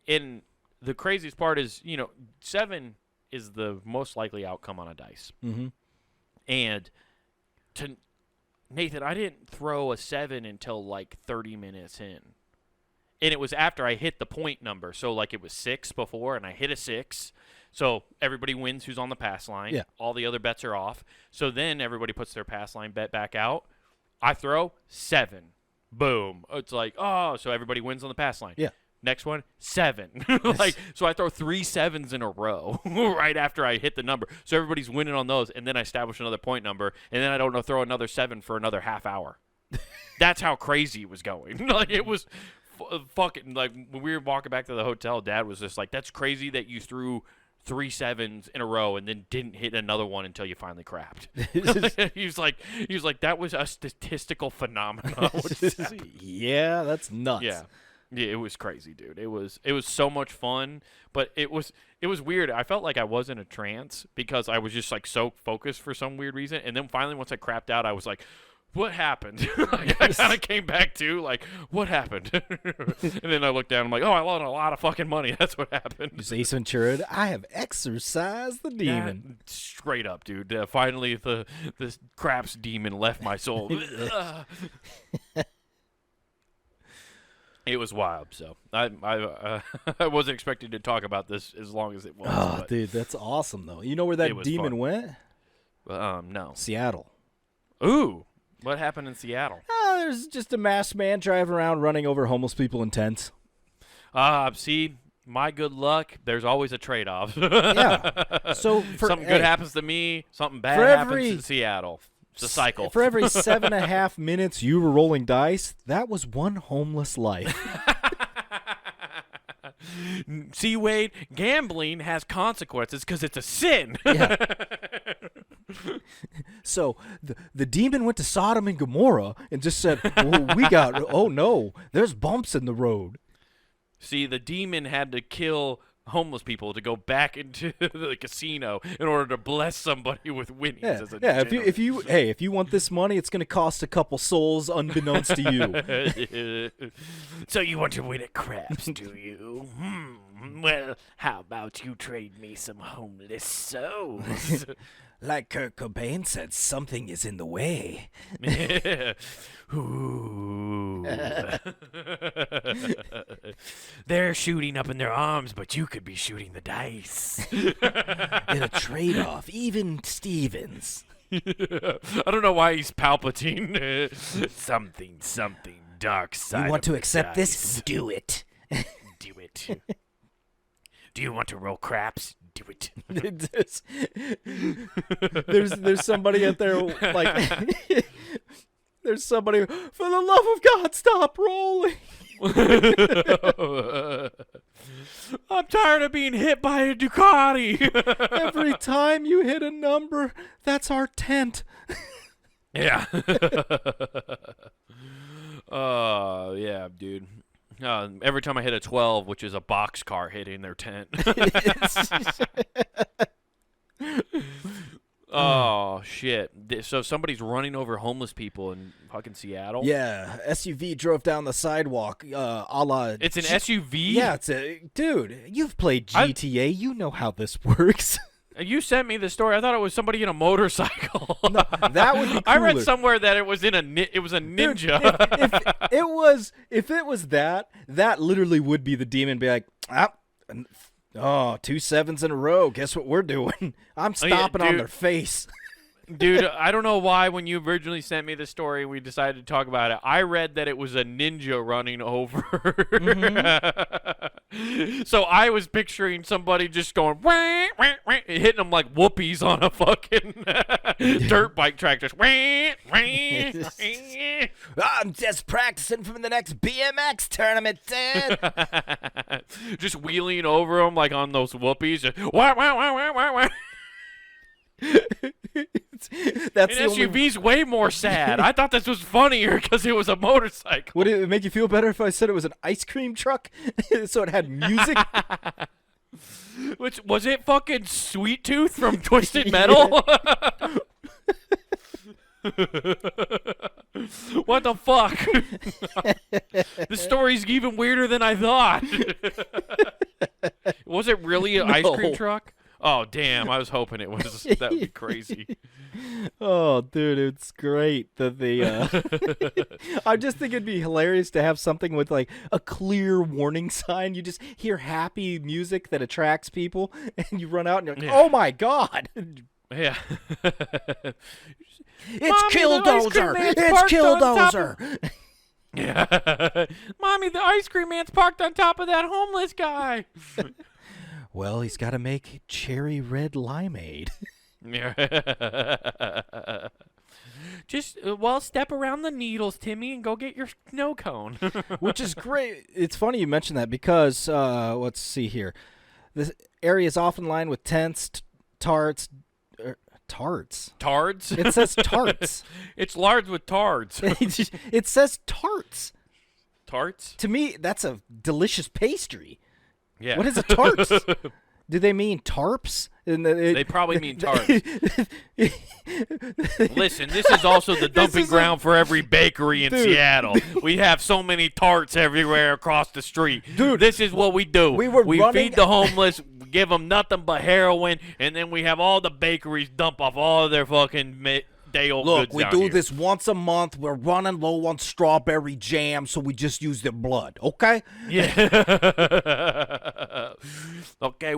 and the craziest part is, 7 is the most likely outcome on a dice. Mm-hmm. And to Nathan, I didn't throw a 7 until like 30 minutes in. And it was after I hit the point number. So, like, it was 6 before, and I hit a 6. So, everybody wins who's on the pass line. Yeah. All the other bets are off. So, then everybody puts their pass line bet back out. I throw 7. Boom. It's like, oh, so everybody wins on the pass line. Yeah. Next one, 7. Like, so I throw 3 7s in a row right after I hit the number. So, everybody's winning on those, and then I establish another point number, and then I don't know, throw another 7 for another half hour. That's how crazy it was going. Like, it was fucking, like, when we were walking back to the hotel, Dad was just like, that's crazy that you threw 3 7s in a row and then didn't hit another one until you finally crapped. he was like, that was a statistical phenomenon. Yeah, that's nuts. Yeah, it was crazy, dude. It was so much fun, but it was weird. I felt like I was in a trance because I was just like so focused for some weird reason, and then finally once I crapped out, I was like, what happened? Like, I kind of came back to, like, what happened? And then I looked down, I'm like, oh, I lost a lot of fucking money. That's what happened. Just Ace Ventura, I have exorcised the demon. Straight up, dude. Finally, the craps demon left my soul. It was wild, so I wasn't expecting to talk about this as long as it was. Oh, dude, that's awesome, though. You know where that demon went? No. Seattle. Ooh. What happened in Seattle? There's just a masked man driving around running over homeless people in tents. See, my good luck, there's always a trade-off. Yeah. So something good happens to me, something bad happens in Seattle. It's a cycle. For every 7.5 minutes you were rolling dice, that was one homeless life. See, Wade, gambling has consequences because it's a sin. Yeah. So the demon went to Sodom and Gomorrah and just said, oh no, there's bumps in the road. See, the demon had to kill homeless people to go back into the casino in order to bless somebody with winnings. As a if you want this money, it's going to cost a couple souls unbeknownst to you. So you want to win at craps, do you? Well, how about you trade me some homeless souls? Like Kurt Cobain said, something is in the way. Ooh. They're shooting up in their arms, but you could be shooting the dice. In a trade-off, even Stevens. I don't know why he's Palpatine. something dark side. You want to accept dice. this? Do it. Do it. Do you want to roll craps? Do it. There's somebody out there like there's somebody, for the love of God, stop rolling. I'm tired of being hit by a Ducati. Every time you hit a number, that's our tent. Yeah. Yeah, dude. Every time I hit a 12, which is a boxcar hitting their tent. Oh, shit. So somebody's running over homeless people in fucking Seattle? Yeah, SUV drove down the sidewalk, a la... It's an SUV? Yeah, dude, you've played GTA. You know how this works. You sent me the story. I thought it was somebody in a motorcycle. No, that would be cooler. I read somewhere that it was a ninja. Dude, if it was that literally would be the demon. Be like, 2 7s in a row. Guess what we're doing? I'm stomping on their face. Dude, I don't know why when you originally sent me the story we decided to talk about it, I read that it was a ninja running over. Mm-hmm. So I was picturing somebody just going, wah, wah, wah, hitting them like whoopies on a fucking dirt bike track. Just, wah, wah, I'm just practicing for the next BMX tournament, Dad. Just wheeling over them like on those whoopies. Just, wah, wah, wah, wah, wah, wah. That's an SUV's way more sad. I thought this was funnier because it was a motorcycle. Would it make you feel better if I said it was an ice cream truck so it had music? Which was it fucking Sweet Tooth from Twisted Metal? What the fuck? The story's even weirder than I thought. Was it really an ice cream truck? Oh, damn. I was hoping it was. That would be crazy. Oh, dude, it's great that they. I just think it'd be hilarious to have something with like a clear warning sign. You just hear happy music that attracts people, and you run out and you're like, Yeah. "Oh my god, Yeah. it's Mommy, the ice cream Killdozer! man's It's parked on top Killdozer!" Yeah. Mommy, the ice cream man's parked on top of that homeless guy. Well, he's got to make cherry red limeade. Yeah. Just, step around the needles, Timmy, and go get your snow cone. Which is great. It's funny you mention that because, let's see here. This area is often lined with tents, tarts. Tarts? Tarts? It says tarts. It's large with tarts. It says tarts. Tarts? To me, that's a delicious pastry. Yeah. What is a tart? Do they mean tarps? They probably mean tarts. Listen, this is also the dumping ground for every bakery in Seattle. We have so many tarts everywhere across the street. Dude, this is what we do. We feed the homeless, give them nothing but heroin, and then we have all the bakeries dump off all of their fucking day-old goods. Look, we do this once a month. We're running low on strawberry jam, so we just use their blood, okay? Yeah. Okay,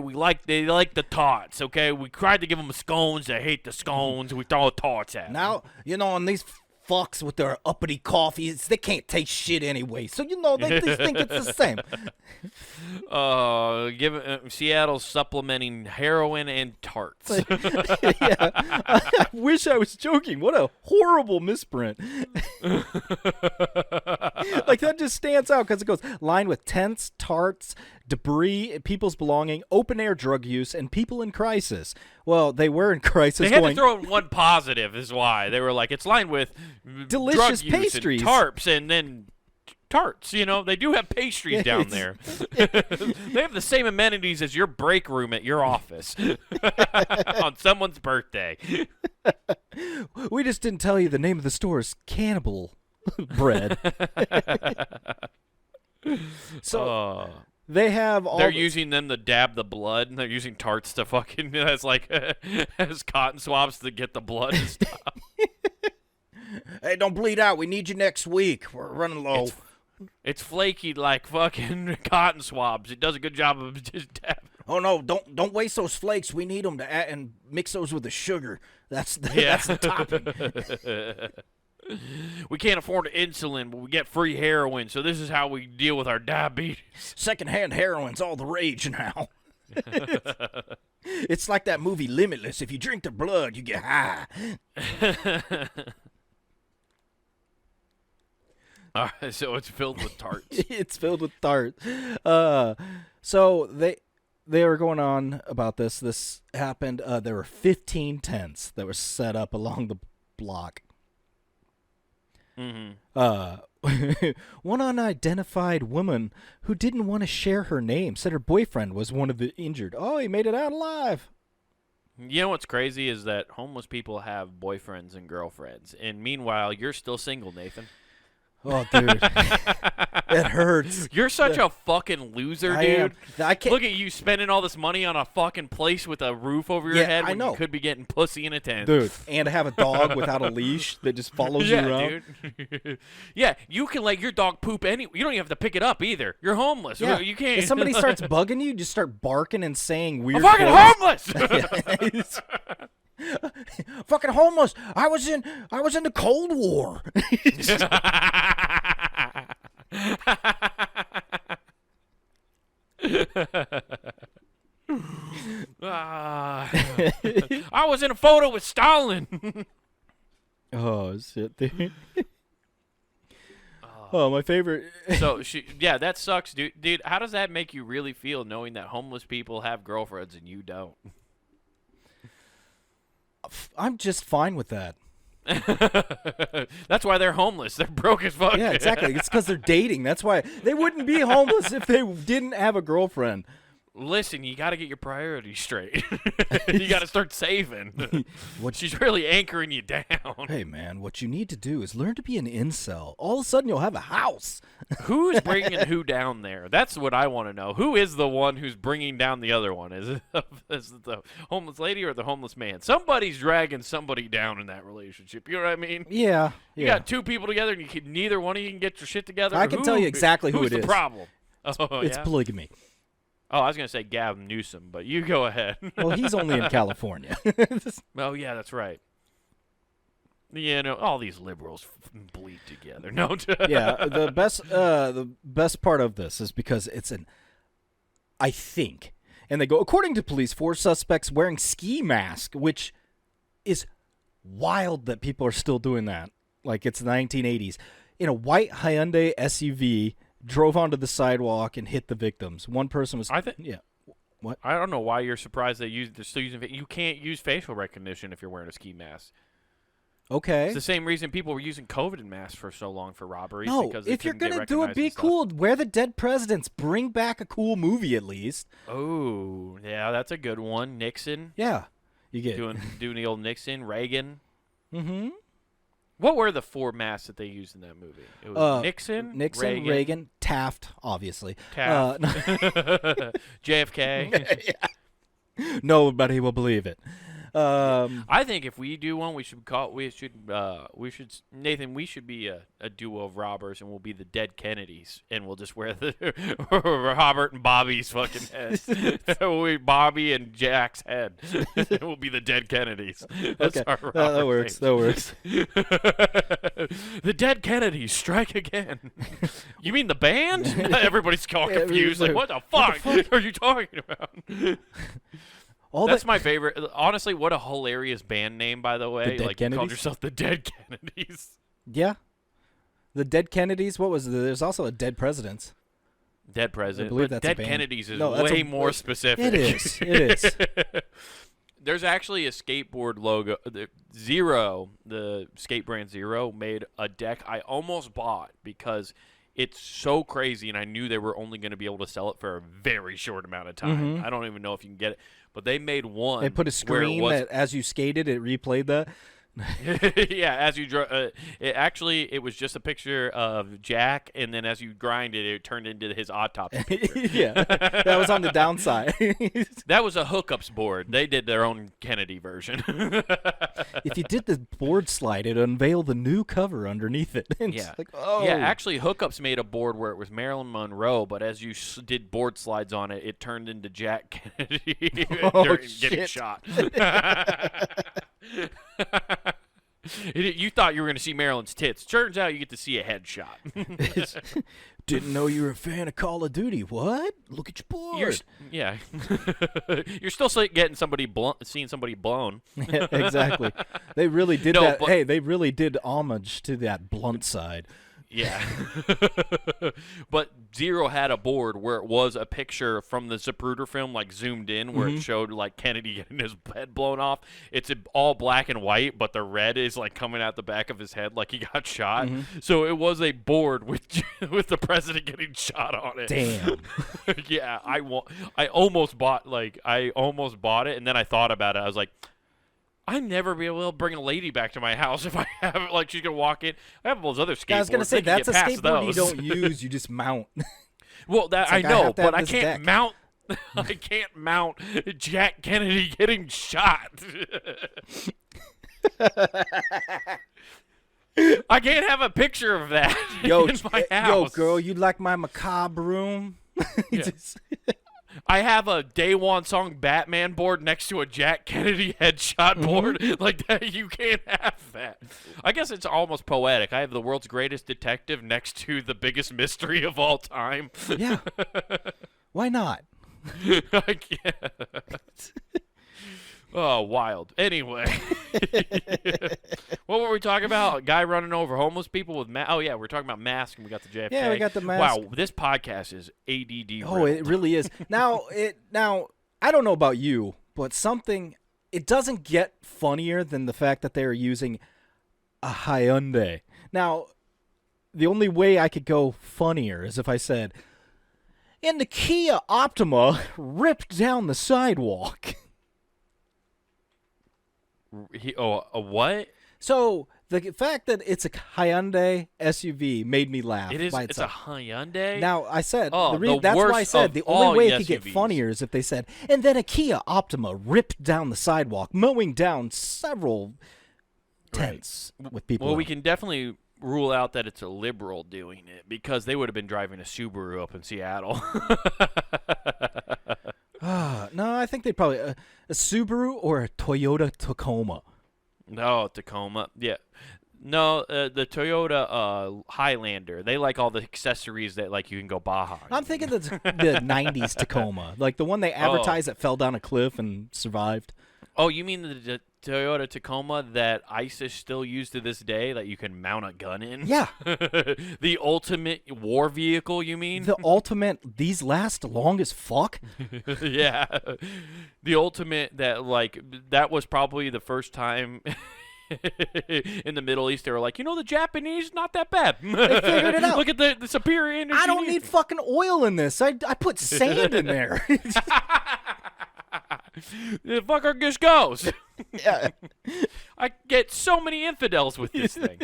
they like the tarts, okay? We tried to give them scones. They hate the scones. We throw tarts at them. Now, and these fucks with their uppity coffees, they can't taste shit anyway. So, they just think it's the same. Seattle's supplementing heroin and tarts. Yeah. I wish I was joking. What a horrible misprint. Like, that just stands out because it goes lined with tents, tarts, debris, people's belonging, open-air drug use, and people in crisis. Well, they were in crisis. They had to throw in one positive is why. They were like, it's lined with delicious drug use pastries. And tarps, and then tarts. They do have pastries down there. They have the same amenities as your break room at your office on someone's birthday. We just didn't tell you the name of the store is Cannibal Bread. So they have all. They're using them to dab the blood, and they're using tarts to fucking as cotton swabs to get the blood and stuff. Hey, don't bleed out. We need you next week. We're running low. It's flaky like fucking cotton swabs. It does a good job of just dabbing. Oh no! Don't waste those flakes. We need them to add and mix those with the sugar. That's the topping. We can't afford insulin, but we get free heroin. So this is how we deal with our diabetes. Secondhand heroin's all the rage now. It's like that movie Limitless. If you drink the blood, you get high. All right, so it's filled with tarts. It's filled with tarts. So they were going on about this. This happened. There were 15 tents that were set up along the block. Mm-hmm. One unidentified woman who didn't want to share her name said her boyfriend was one of the injured. Oh, he made it out alive. You know what's crazy is that homeless people have boyfriends and girlfriends, and meanwhile, you're still single, Nathan. Oh, dude. It hurts. You're such a fucking loser, dude. I can't. Look at you spending all this money on a fucking place with a roof over your head when you could be getting pussy in a tent. Dude, and to have a dog without a leash that just follows you around. Dude. Yeah, you can let your dog poop you don't even have to pick it up either. You're homeless. Yeah. You can't. If somebody starts bugging you, just start barking and saying weird I'm fucking homeless. Fucking homeless. I was in the Cold War. I was in a photo with Stalin. Oh shit, dude. Oh, my favorite. So that sucks, dude. Dude, how does that make you really feel knowing that homeless people have girlfriends and you don't? I'm just fine with that. That's why they're homeless. They're broke as fuck. Yeah, exactly. It's because they're dating. That's why they wouldn't be homeless if they didn't have a girlfriend. listen, you got to get your priorities straight. You got to start saving. She's really anchoring you down. Hey, man, what you need to do is learn to be an incel. All of a sudden, you'll have a house. Who's bringing who down there? That's what I want to know. Who is the one who's bringing down the other one? Is it the homeless lady or the homeless man? Somebody's dragging somebody down in that relationship. You know what I mean? Yeah. You got two people together, and neither one of you can get your shit together. I can tell you exactly who it is. Who's the problem? It's polygamy. Oh, I was going to say Gavin Newsom, but you go ahead. Well, he's only in California. Oh, yeah, that's right. You know, all these liberals bleed together. No. Yeah, the best part of this is because it's I think, and they go, according to police, 4 suspects wearing ski masks, which is wild that people are still doing that. Like it's the 1980s. In a white Hyundai SUV, drove onto the sidewalk and hit the victims. One person was... Yeah. What? I don't know why you're surprised they're still using... You can't use facial recognition if you're wearing a ski mask. Okay. It's the same reason people were using COVID masks for so long for robberies. No, because if you're going to do it, be cool. Wear the dead presidents. Bring back a cool movie at least. Oh, yeah, that's a good one. Nixon. Yeah. You get doing the old Nixon, Reagan. Mm-hmm. What were the 4 masks that they used in that movie? It was Nixon, Reagan, Taft, obviously. Taft. JFK. Nobody will believe it. I think if we do one, Nathan, we should be a duo of robbers, and we'll be the dead Kennedys, and we'll just wear the Robert and Bobby's fucking heads. We'll be Bobby and Jack's head. We'll be the dead Kennedys. That's okay, our that works. That works. The dead Kennedys strike again. You mean the band? Everybody's all confused. Like, what the fuck are you talking about? That's my favorite. Honestly, what a hilarious band name, by the way. The Dead Kennedys? You called yourself the Dead Kennedys. Yeah. The Dead Kennedys? What was it? There's also a Dead Presidents. Dead President. I believe but that's Dead Kennedys is that's way more specific. It is. It is. There's actually a skateboard logo. Zero, the skate brand Zero, made a deck I almost bought because it's so crazy, and I knew they were only going to be able to sell it for a very short amount of time. I don't even know if you can get it. But they made one. They put a screen that as you skated, it replayed that. Yeah, as you it was just a picture of Jack, and then as you grind it, it turned into his autopsy paper. Yeah, that was on the downside. That was a hookups board. They did their own Kennedy version. If you did the board slide, it unveiled the new cover underneath it. Yeah, like, oh. Yeah. Actually, hookups made a board where it was Marilyn Monroe, but as you did board slides on it, it turned into Jack Kennedy getting shot. You thought you were going to see Marilyn's tits. Turns out you get to see a headshot. Didn't know you were a fan of Call of Duty. What? Look at your board. You're still getting seeing somebody blown. Yeah, exactly. They really did that. Hey, they really did homage to that blunt side. Yeah. But Zero had a board where it was a picture from the Zapruder film, like zoomed in, where it showed like Kennedy getting his head blown off. It's all black and white, but the red is like coming out the back of his head like he got shot. So it was a board with the president getting shot on it. Damn. Yeah, I almost bought it, and then I thought about it. I was like, I'd never be able to bring a lady back to my house if I have it. Like, she's going to walk in. I have those other skateboards. Yeah, I was going to say, that's a skateboard those. you don't use. You just mount. Well, that I know, but I can't deck. mount. I can't mount Jack Kennedy getting shot. I can't have a picture of that in my house. Yo, girl, you like my macabre room? Yeah. I have a Day One song Batman board next to a Jack Kennedy headshot board. Like that, you can't have that. I guess it's almost poetic. I have the world's greatest detective next to the biggest mystery of all time. Yeah. Why not? I can't. Oh, wild. Anyway. What were we talking about? A guy running over homeless people with masks. Oh, yeah, we're talking about masks, and we got the JFK. Yeah, we got the mask. Wow, this podcast is ADD. Oh, it really is. Now, I don't know about you, but it doesn't get funnier than the fact that they are using a Hyundai. Now, the only way I could go funnier is if I said, and the Kia Optima ripped down the sidewalk. A what? So the fact that it's a Hyundai SUV made me laugh. It is. By It's a itself. Hyundai. Now I said Oh, that's why I worst said of the all only way it could get SUVs. funnier is if they said, and then a Kia Optima ripped down the sidewalk, mowing down several tents with people. Well, in we them. can definitely rule out that it's a liberal doing it because they would have been driving a Subaru up in Seattle. No, I think they'd probably a Subaru or a Toyota Tacoma. No, Tacoma. Yeah. No, the Toyota Highlander. They like all the accessories that like you can go Baja. I'm thinking the 90s Tacoma, like the one they advertised that fell down a cliff and survived. Oh, you mean the Toyota Tacoma that ISIS still use to this day that you can mount a gun in? Yeah. The ultimate war vehicle, you mean? The ultimate, these last long as fuck. Yeah. The ultimate that was probably the first time in the Middle East they were like, the Japanese, not that bad. They figured it out. Look at the superior energy. I don't need fucking oil in this. I put sand in there. The fucker just goes. Yeah. I get so many infidels with this thing.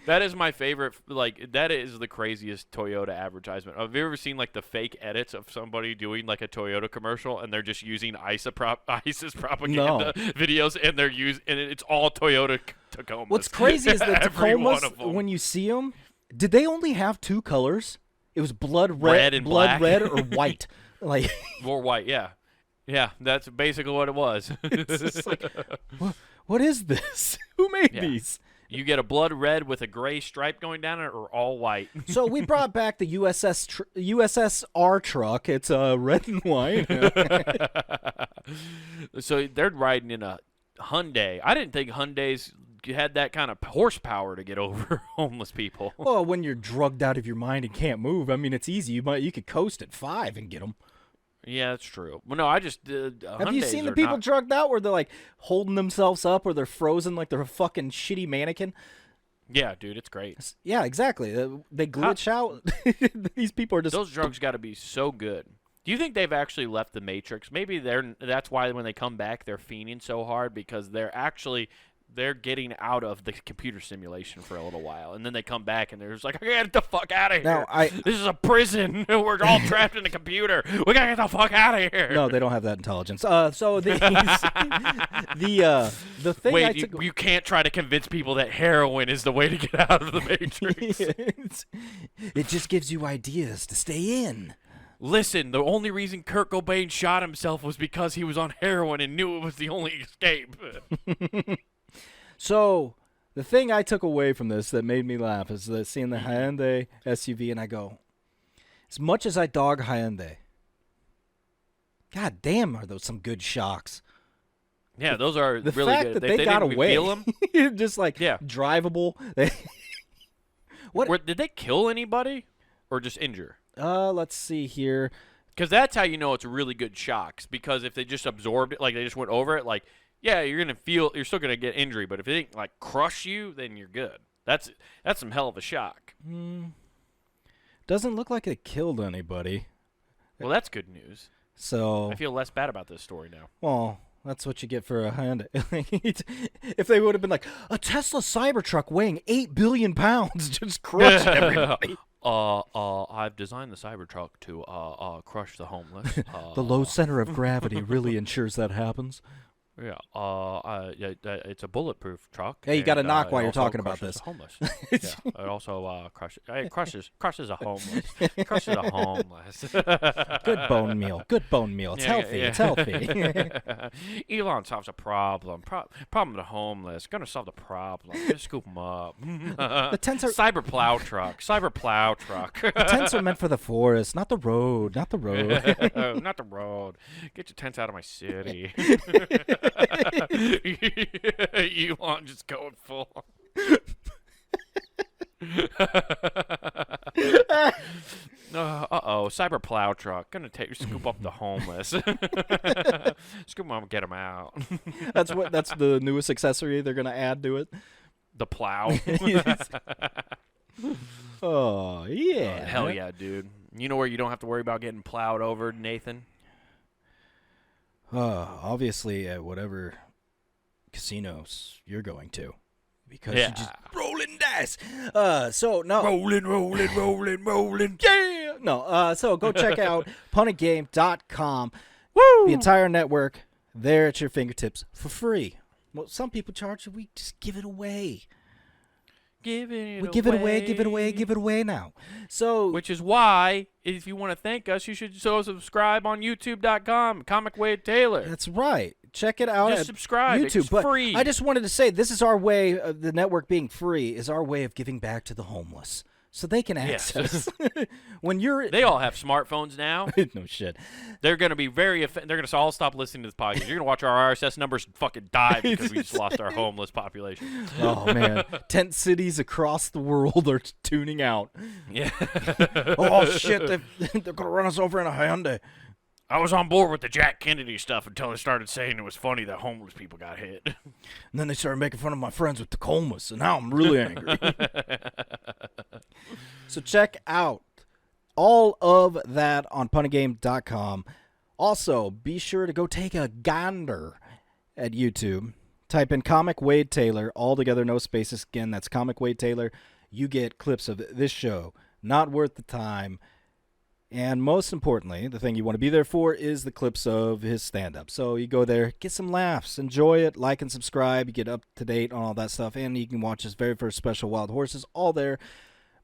That is my favorite. Like, that is the craziest Toyota advertisement. Have you ever seen like the fake edits of somebody doing like a Toyota commercial and they're just using ISIS propaganda videos and it's all Toyota Tacomas. What's crazy is the Every one Tacomas, of them. when you see them, did they only have two colors? It was blood Red and blood black. red or white. Like Or white, yeah. Yeah, that's basically what it was. it's just like, what is this? Who made these? You get a blood red with a gray stripe going down it or all white. So we brought back the USSR truck. It's red and white. So they're riding in a Hyundai. I didn't think Hyundais had that kind of horsepower to get over homeless people. Well, when you're drugged out of your mind and can't move, I mean, it's easy. You could coast at 5 and get them. Yeah, that's true. Well, no, I just Have you seen the people drugged out where they're like holding themselves up or they're frozen like they're a fucking shitty mannequin? Yeah, dude, it's great. Yeah, exactly. They glitch out. These people are just Those drugs got to be so good. Do you think they've actually left the Matrix? Maybe that's why when they come back they're fiending so hard because they're getting out of the computer simulation for a little while, and then they come back and they're just like, "I gotta get the fuck out of here! This is a prison. We're all trapped in a computer. We gotta get the fuck out of here!" No, they don't have that intelligence. So the thing. Wait, you can't try to convince people that heroin is the way to get out of the Matrix. It just gives you ideas to stay in. Listen, the only reason Kurt Cobain shot himself was because he was on heroin and knew it was the only escape. So, the thing I took away from this that made me laugh is that seeing the Hyundai SUV, and I go, as much as I dog Hyundai, god damn, are those some good shocks. Yeah, those are The really fact good. that they got didn't away, reveal them. just like drivable. Did they kill anybody or just injure? Let's see here. Because that's how you know it's really good shocks. Because if they just absorbed it, like they just went over it, like, yeah, you're still gonna get injury. But if it didn't like crush you, then you're good. That's some hell of a shock. Doesn't look like it killed anybody. Well, that's good news. So I feel less bad about this story now. Well, that's what you get for a Hyundai. If they would have been like a Tesla Cybertruck weighing 8 billion pounds, just crush everybody. I've designed the Cybertruck to crush the homeless. The low center of gravity really ensures that happens. Yeah, it's a bulletproof truck. Hey, you got to knock while it you're also talking about crushes this. the homeless. Yeah, it also crushes a homeless. Crushes a homeless. Good bone meal. Good bone meal. It's healthy. It's healthy. Elon solves a problem. Problem of the homeless. Gonna solve the problem. Just scoop them up. The tents are Cyber plow truck. Cyber plow truck. the tents are meant for the forest, not the road. Not the road. Not the road. Get your tents out of my city. Elon just going full. Cyber plow truck gonna scoop up the homeless. Scoop them up and get them out. That's the newest accessory they're gonna add to it. The plow. Oh, yeah. Hell yeah, dude. You know where you don't have to worry about getting plowed over, Nathan? Obviously at whatever casinos you're going to. Because Yeah. you're just rolling dice. So, no. Rolling. Yeah. No, so go check out punagame.com. Woo! The entire network there at your fingertips for free. Well, some people charge you. We just give it away. Give it We away. give it away now. So, Which is why, if you want to thank us, you should subscribe on YouTube.com. Comic Wade Taylor. that's right. Check it out Just at subscribe. YouTube. It's But free. I just wanted to say this is our way of the network being free is our way of giving back to the homeless. So they can Yes. access. When you're They all have smartphones now. no shit. They're going to be they're going to all stop listening to this podcast. You're going to watch our RSS numbers fucking die because we just lost our homeless population. Oh man, tent cities across the world are tuning out. Yeah. Oh shit, they're gonna run us over in a Hyundai. I was on board with the Jack Kennedy stuff until they started saying it was funny that homeless people got hit. And then they started making fun of my friends with Tacomas, and now I'm really angry. So check out all of that on punagame.com. Also, be sure to go take a gander at YouTube. Type in Comic Wade Taylor, all together, no spaces. Again, that's Comic Wade Taylor. You get clips of this show. Not worth the time. And most importantly, the thing you want to be there for is the clips of his stand-up. So you go there, get some laughs, enjoy it, like and subscribe. You get up to date on all that stuff. And you can watch his very first special, Wild Horses, all there.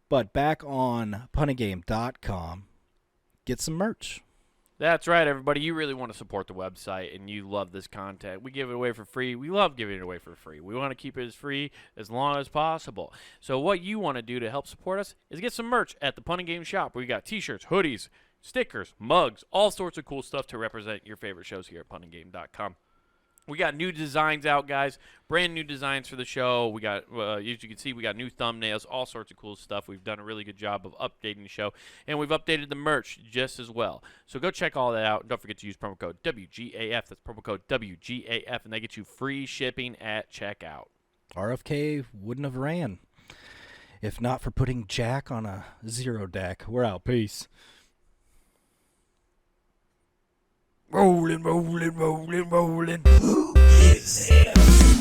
But back on punagame.com, get some merch. That's right, everybody. You really want to support the website, and you love this content. We give it away for free. We love giving it away for free. We want to keep it as free as long as possible. So what you want to do to help support us is get some merch at the Pun and Game shop. We got T-shirts, hoodies, stickers, mugs, all sorts of cool stuff to represent your favorite shows here at punandgame.com. We got new designs out, guys. Brand new designs for the show. We got, as you can see, we got new thumbnails, all sorts of cool stuff. We've done a really good job of updating the show, and we've updated the merch just as well. So go check all that out. Don't forget to use promo code WGAF. That's promo code WGAF, and they get you free shipping at checkout. RFK wouldn't have ran if not for putting Jack on a zero deck. We're out. Peace. Rolling. Who is this?